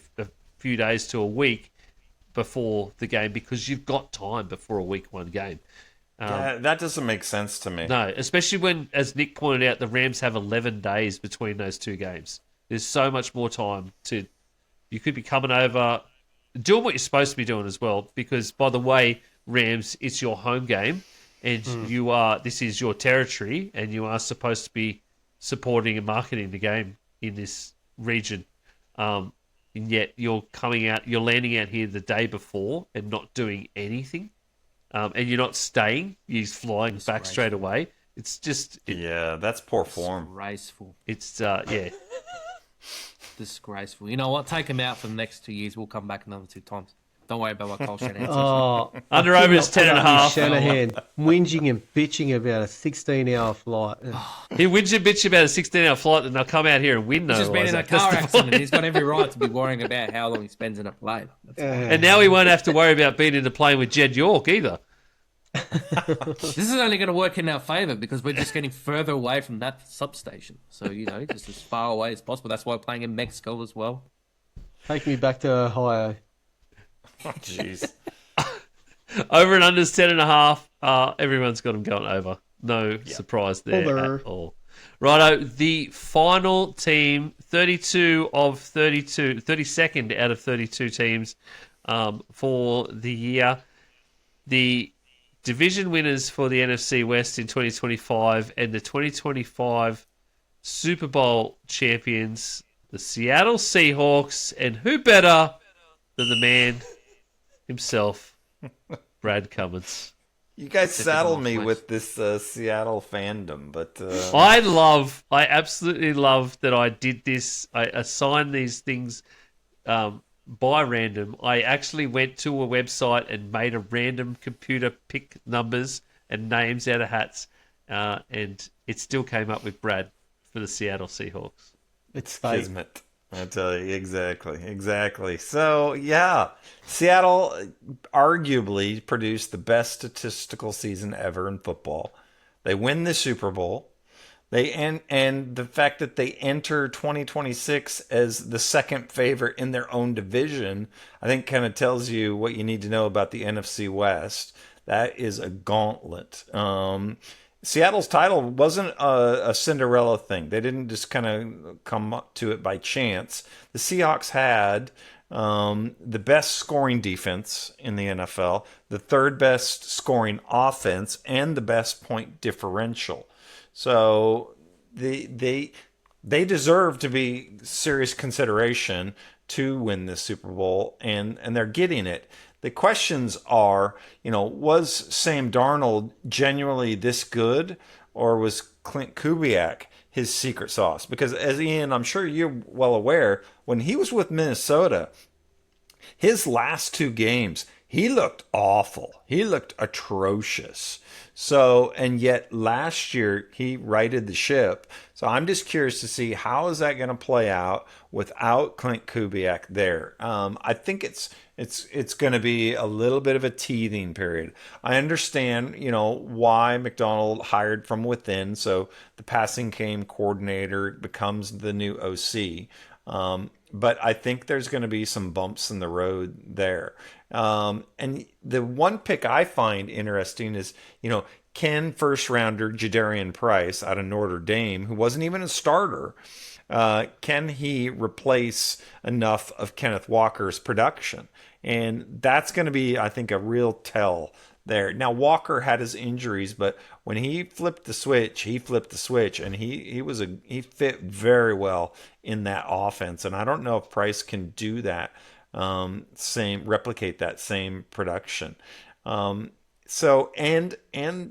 few days to a week before the game because you've got time before a week 1 game. Yeah, that doesn't make sense to me. No, especially when, as Nick pointed out, the Rams have 11 days between those two games. There's so much more time to. You could be coming over, doing what you're supposed to be doing as well. Because, by the way, Rams, it's your home game, and this is your territory, and you are supposed to be supporting and marketing the game in this region. And yet you're landing out here the day before and not doing anything. And you're not staying. You're flying back straight away. It's just... that's poor form. Disgraceful. It's, Disgraceful. You know what? Take him out for the next 2 years. We'll come back another 2 times. Don't worry about what Cole Shanahan says. Oh, Under over is 10.5. Shanahan whinging and bitching about a 16-hour flight. He wins and bitch about a 16-hour flight, and they'll come out here and win. He's just been in a car accident. He's got every right to be worrying about how long he spends in a plane. And now he won't have to worry about being in the plane with Jed York either. This is only going to work in our favour because we're just getting further away from that substation. So, just as far away as possible. That's why we're playing in Mexico as well. Take me back to Ohio. Oh, jeez. Over and under is 10.5. Everyone's got them going over. No surprise there at all. Righto, the final team, 32 of 32, 32nd out of 32 teams for the year. The division winners for the NFC West in 2025 and the 2025 Super Bowl champions, the Seattle Seahawks, and who better than the man himself, Brad Cummins. You guys saddle me with this Seattle fandom, but I absolutely love that I did this. I assigned these things by random. I actually went to a website and made a random computer pick numbers and names out of hats, and it still came up with Brad for the Seattle Seahawks. It's fate. Kismet. I tell you, exactly. So, Seattle arguably produced the best statistical season ever in football. They win the Super Bowl. And the fact that they enter 2026 as the second favorite in their own division, I think kind of tells you what you need to know about the NFC West. That is a gauntlet. Seattle's title wasn't a Cinderella thing. They didn't just kind of come up to it by chance. The Seahawks had the best scoring defense in the NFL, the third best scoring offense, and the best point differential. So they deserve to be serious consideration to win this Super Bowl, and they're getting it. The questions are, was Sam Darnold genuinely this good, or was Clint Kubiak his secret sauce? Because as Ian, I'm sure you're well aware, when he was with Minnesota, his last 2 games, he looked awful. He looked atrocious. So, and yet last year he righted the ship. So I'm just curious to see how is that going to play out without Clint Kubiak there. I think it's going to be a little bit of a teething period. I understand, why McDonald hired from within. So the passing game coordinator becomes the new OC. But I think there's going to be some bumps in the road there. And the one pick I find interesting is, can first rounder Jadarian Price out of Notre Dame, who wasn't even a starter, can he replace enough of Kenneth Walker's production? And that's going to be, I think, a real tell there. Now, Walker had his injuries, but when he flipped the switch, and he fit very well in that offense. And I don't know if Price can do that, replicate that same production. So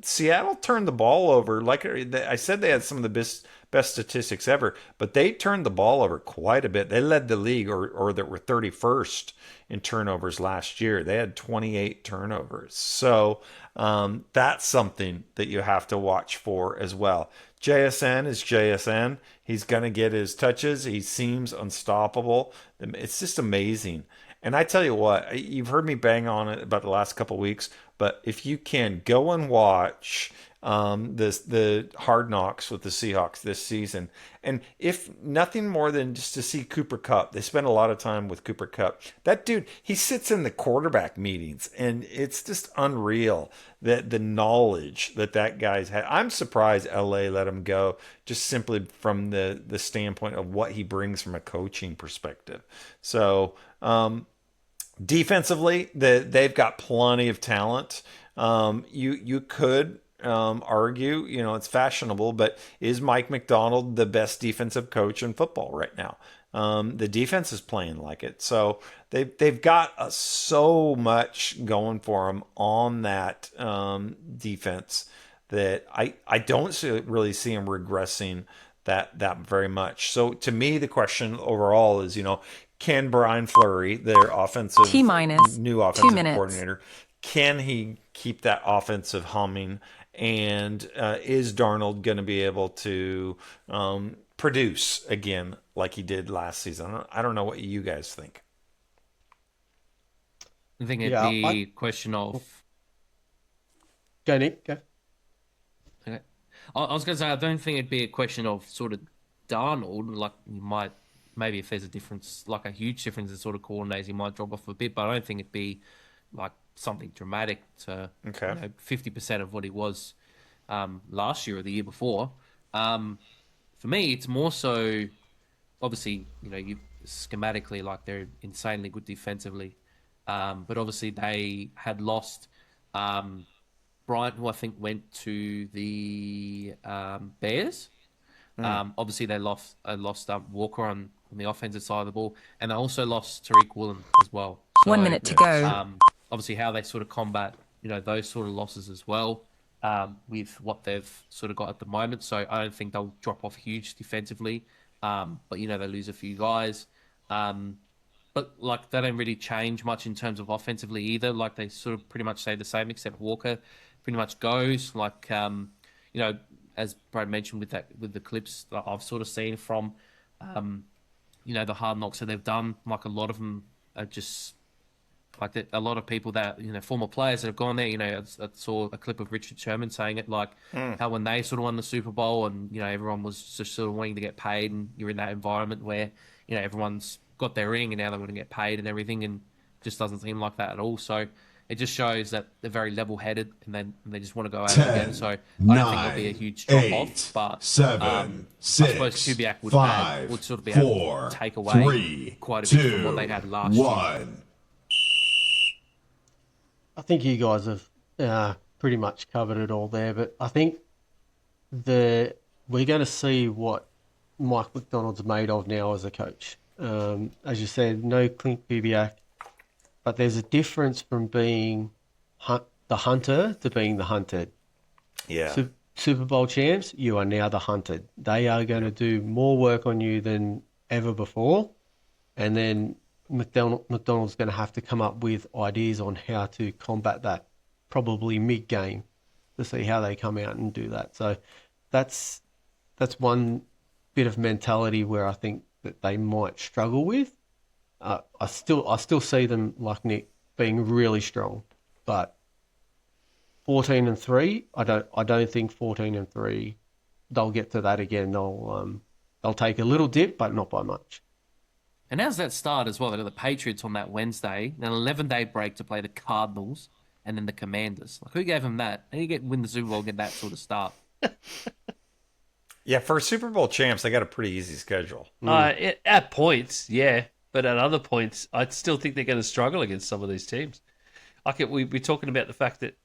Seattle turned the ball over. Like I said, they had some of the best statistics ever, but they turned the ball over quite a bit. They led the league, or they were 31st in turnovers last year. They had 28 turnovers. So that's something that you have to watch for as well. JSN is JSN. He's going to get his touches. He seems unstoppable. It's just amazing. And I tell you what, you've heard me bang on it about the last couple of weeks, but if you can go and watch the Hard Knocks with the Seahawks this season. And if nothing more than just to see Cooper Kupp, they spend a lot of time with Cooper Kupp. That dude, he sits in the quarterback meetings, and it's just unreal that the knowledge that guy's had. I'm surprised LA let him go, just simply from the standpoint of what he brings from a coaching perspective. So defensively, they've got plenty of talent. You could argue, it's fashionable, but is Mike McDonald the best defensive coach in football right now? The defense is playing like it. So they've got so much going for them on that defense that I don't really see them regressing that very much. So to me, the question overall is, can Brian Fleury, their new offensive coordinator, can he keep that offensive humming? And is Darnold going to be able to produce again like he did last season? I don't know what you guys think. I think it'd be a question of... Go, Nick. Go. Okay. I was going to say, I don't think it'd be a question of sort of Darnold. Like, you might... Maybe if there's a difference, like a huge difference in sort of coordinators, he might drop off a bit, but I don't think it'd be like something dramatic to 50% of what he was last year or the year before. For me, it's more so, obviously, schematically, like they're insanely good defensively. But obviously they had lost Bryant, who I think went to the Bears. Obviously they lost Walker on the offensive side of the ball, and they also lost Tariq Woolen as well. So, 1 minute to go. Obviously how they sort of combat, those sort of losses as well, with what they've sort of got at the moment. So I don't think they'll drop off huge defensively, but they lose a few guys. But like they don't really change much in terms of offensively either. Like they sort of pretty much stay the same, except Walker pretty much goes. Like as Brad mentioned with the clips that I've sort of seen from the Hard Knocks that they've done, like a lot of them are just like a lot of people that former players that have gone there. I saw a clip of Richard Sherman saying it, like how when they sort of won the Super Bowl and everyone was just sort of wanting to get paid, and you're in that environment where everyone's got their ring and now they want to get paid and everything, and just doesn't seem like that at all. So it just shows that they're very level-headed, and they just want to go out again. So I don't think there'll be a huge drop-off, but 7, 6, I suppose Kubiak would 5, would sort of be 4, able to take away 3, quite a bit from what they had last year. 1. I think you guys have pretty much covered it all there, but I think we're going to see what Mike McDonald's made of now as a coach. As you said, no Clint Kubiak, but there's a difference from being the hunter to being the hunted. Yeah. Super Bowl champs, you are now the hunted. They are going to do more work on you than ever before, and then McDonald's going to have to come up with ideas on how to combat that, probably mid-game, to see how they come out and do that. So that's one bit of mentality where I think that they might struggle with. I still see them, like Nick, being really strong, but 14-3, I don't think 14-3 they'll get to that again. They'll take a little dip, but not by much. And how's that start as well? They got the Patriots on that Wednesday, an 11-day break to play the Cardinals, and then the Commanders. Like, who gave them that? How do you win the Super Bowl and get that sort of start? Yeah, for Super Bowl champs, they got a pretty easy schedule. At points, yeah. But at other points, I still think they're going to struggle against some of these teams. Like we're talking about the fact that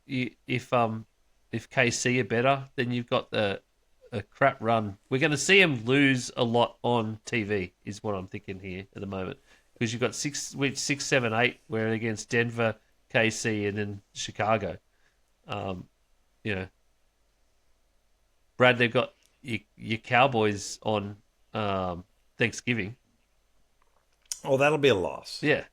if KC are better, then you've got a crap run. We're going to see them lose a lot on TV, is what I'm thinking here at the moment. Because you've got 6, 7, 8, where against Denver, KC, and then Chicago. Brad, they've got your Cowboys on Thanksgiving. Oh, that'll be a loss. Yeah.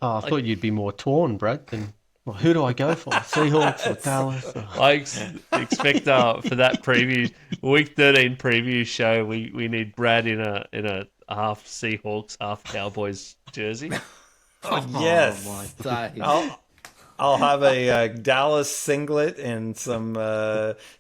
Oh, I thought you'd be more torn, Brad, than who do I go for? Seahawks or Dallas? Or... I expect for that preview, Week 13 preview show, we need Brad in a half Seahawks, half Cowboys jersey. Oh, yes. Oh, my days. I'll have a Dallas singlet and some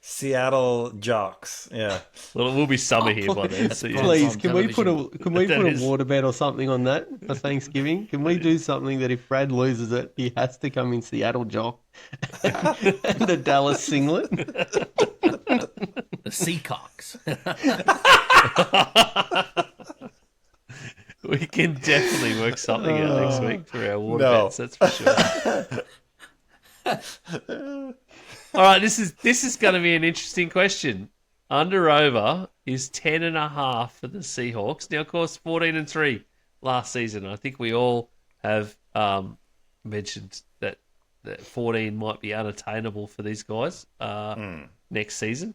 Seattle jocks. Yeah. Well, it will be summer here by then. So yeah. Please, on can we put That a is- water bet or something on that for Thanksgiving? Can we do something that if Brad loses it, he has to come in Seattle jock and the Dallas singlet? The Seacocks. We can definitely work something out next week for our water No. bets. That's for sure. All right, this is going to be an interesting question. Under over is 10.5 for the Seahawks. Now, of course, 14-3 last season. I think we all have mentioned that 14 might be unattainable for these guys next season.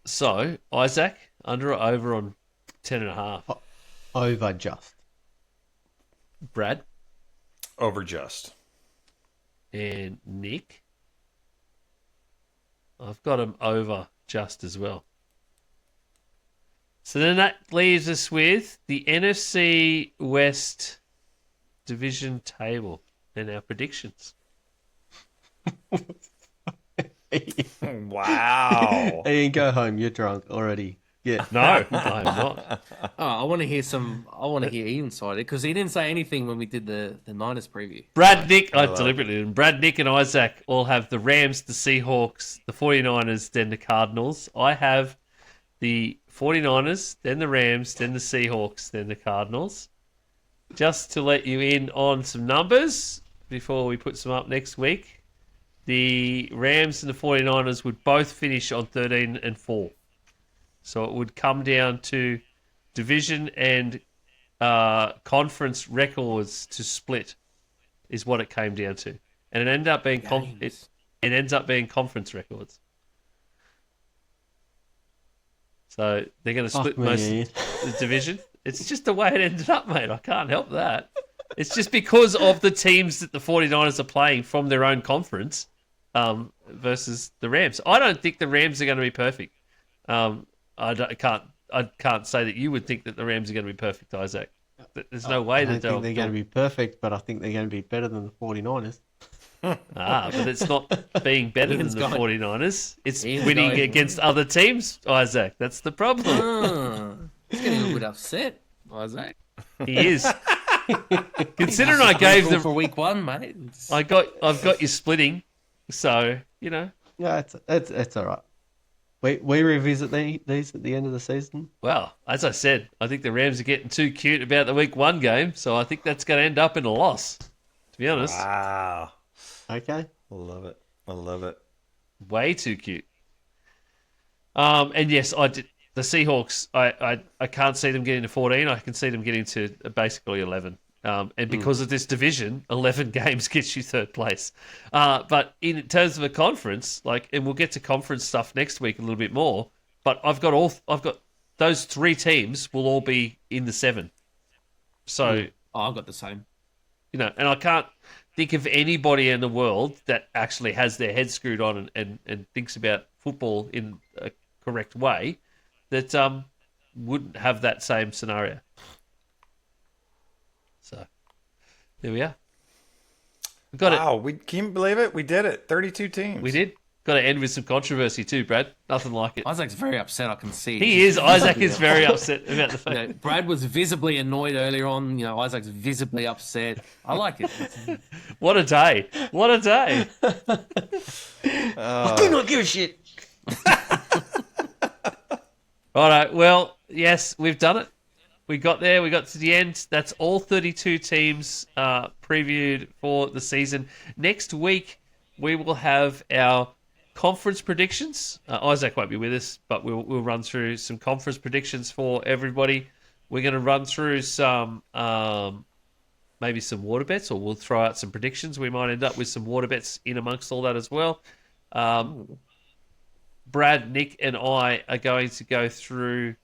So, Isaac, under or over on 10.5? Over just. Brad Over just. and Nick. I've got them over just as well. So then that leaves us with the NFC West division table and our predictions. Wow. Ian, go home. You're drunk already. Yeah. No, I'm not. Oh, I want to hear Ian's side because he didn't say anything when we did the Niners preview. Brad, Nick, I deliberately didn't. Brad, Nick, and Isaac all have the Rams, the Seahawks, the 49ers, then the Cardinals. I have the 49ers, then the Rams, then the Seahawks, then the Cardinals. Just to let you in on some numbers before we put some up next week, the Rams and the 49ers would both finish on 13-4. So it would come down to division and conference records to split, is what it came down to, and it ended up being it ends up being conference records. So they're going to split most of the division. It's just the way it ended up, mate. I can't help that. It's just because of the teams that the 49ers are playing from their own conference versus the Rams. I don't think the Rams are going to be perfect. I can't say that you would think that the Rams are going to be perfect, Isaac. There's no way I that don't think they're going to be perfect, but I think they're going to be better than the 49ers. But it's not being better than Ian's the going- 49ers. It's Ian's winning going- against other teams, Isaac. That's the problem. He's getting a little bit upset, Isaac. He is. Considering I gave Cool them, for week one, mate. I've got you splitting, so you know. Yeah, it's all right. We revisit these at the end of the season. Well, as I said, I think the Rams are getting too cute about the week one game, so I think that's going to end up in a loss. To be honest, Wow. Okay. I love it. I love it. way too cute. And yes, I did. The Seahawks, I can't see them getting to 14. I can see them getting to basically 11. And because of this division, 11 games gets you third place. But in terms of a conference, and we'll get to conference stuff next week a little bit more. But I've got those three teams will all be in the 7. So I've got the same. and I can't think of anybody in the world that actually has their head screwed on and thinks about football in a correct way that wouldn't have that same scenario. So there we are. We got Wow. Can you believe it? We did it. 32 teams. it. We did. Got to end with some controversy too, Brad. Nothing like it. Isaac's very upset. I can see. He is. Isaac is very upset about the fact. Brad was visibly annoyed earlier on. Isaac's visibly upset. I like it. What a day! What a day! I do not give a shit. Righto. Well, yes, we've done it. We got there. We got to the end. That's all 32 teams previewed for the season. Next week, we will have our conference predictions. Isaac won't be with us, but we'll run through some conference predictions for everybody. We're going to run through some maybe some water bets, or we'll throw out some predictions. We might end up with some water bets in amongst all that as well. Brad, Nick, and I are going to go through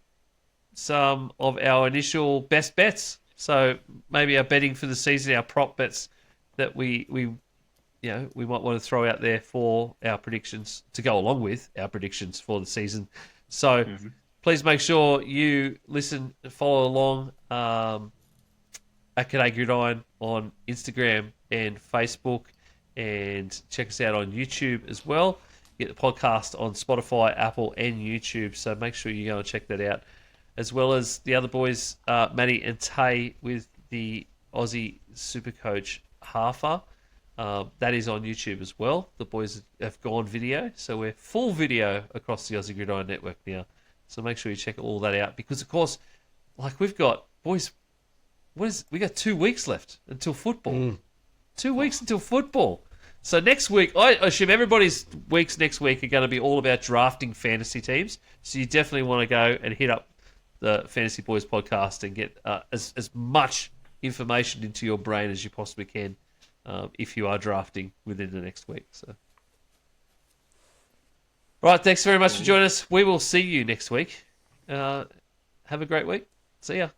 some of our initial best bets. So maybe our betting for the season, our prop bets that we might want to throw out there for our predictions to go along with our predictions for the season. So please make sure you listen, follow along at G'day Gridiron on Instagram, and Facebook, and check us out on YouTube as well. Get the podcast on Spotify, Apple, and YouTube, so make sure you go and check that out. As well as the other boys, Matty and Tay, with the Aussie Supercoach Halfer. That is on YouTube as well. The boys have gone video, so we're full video across the Aussie Gridiron Network now. So make sure you check all that out, because of course, like we've got, boys, we got 2 weeks left until football. 2 weeks until football. So next week, I assume everybody's weeks next week are going to be all about drafting fantasy teams. So you definitely want to go and hit up the Fantasy Boys podcast and get as much information into your brain as you possibly can if you are drafting within the next week. So, right, thanks very much for joining us. We will see you next week. Have a great week. See ya.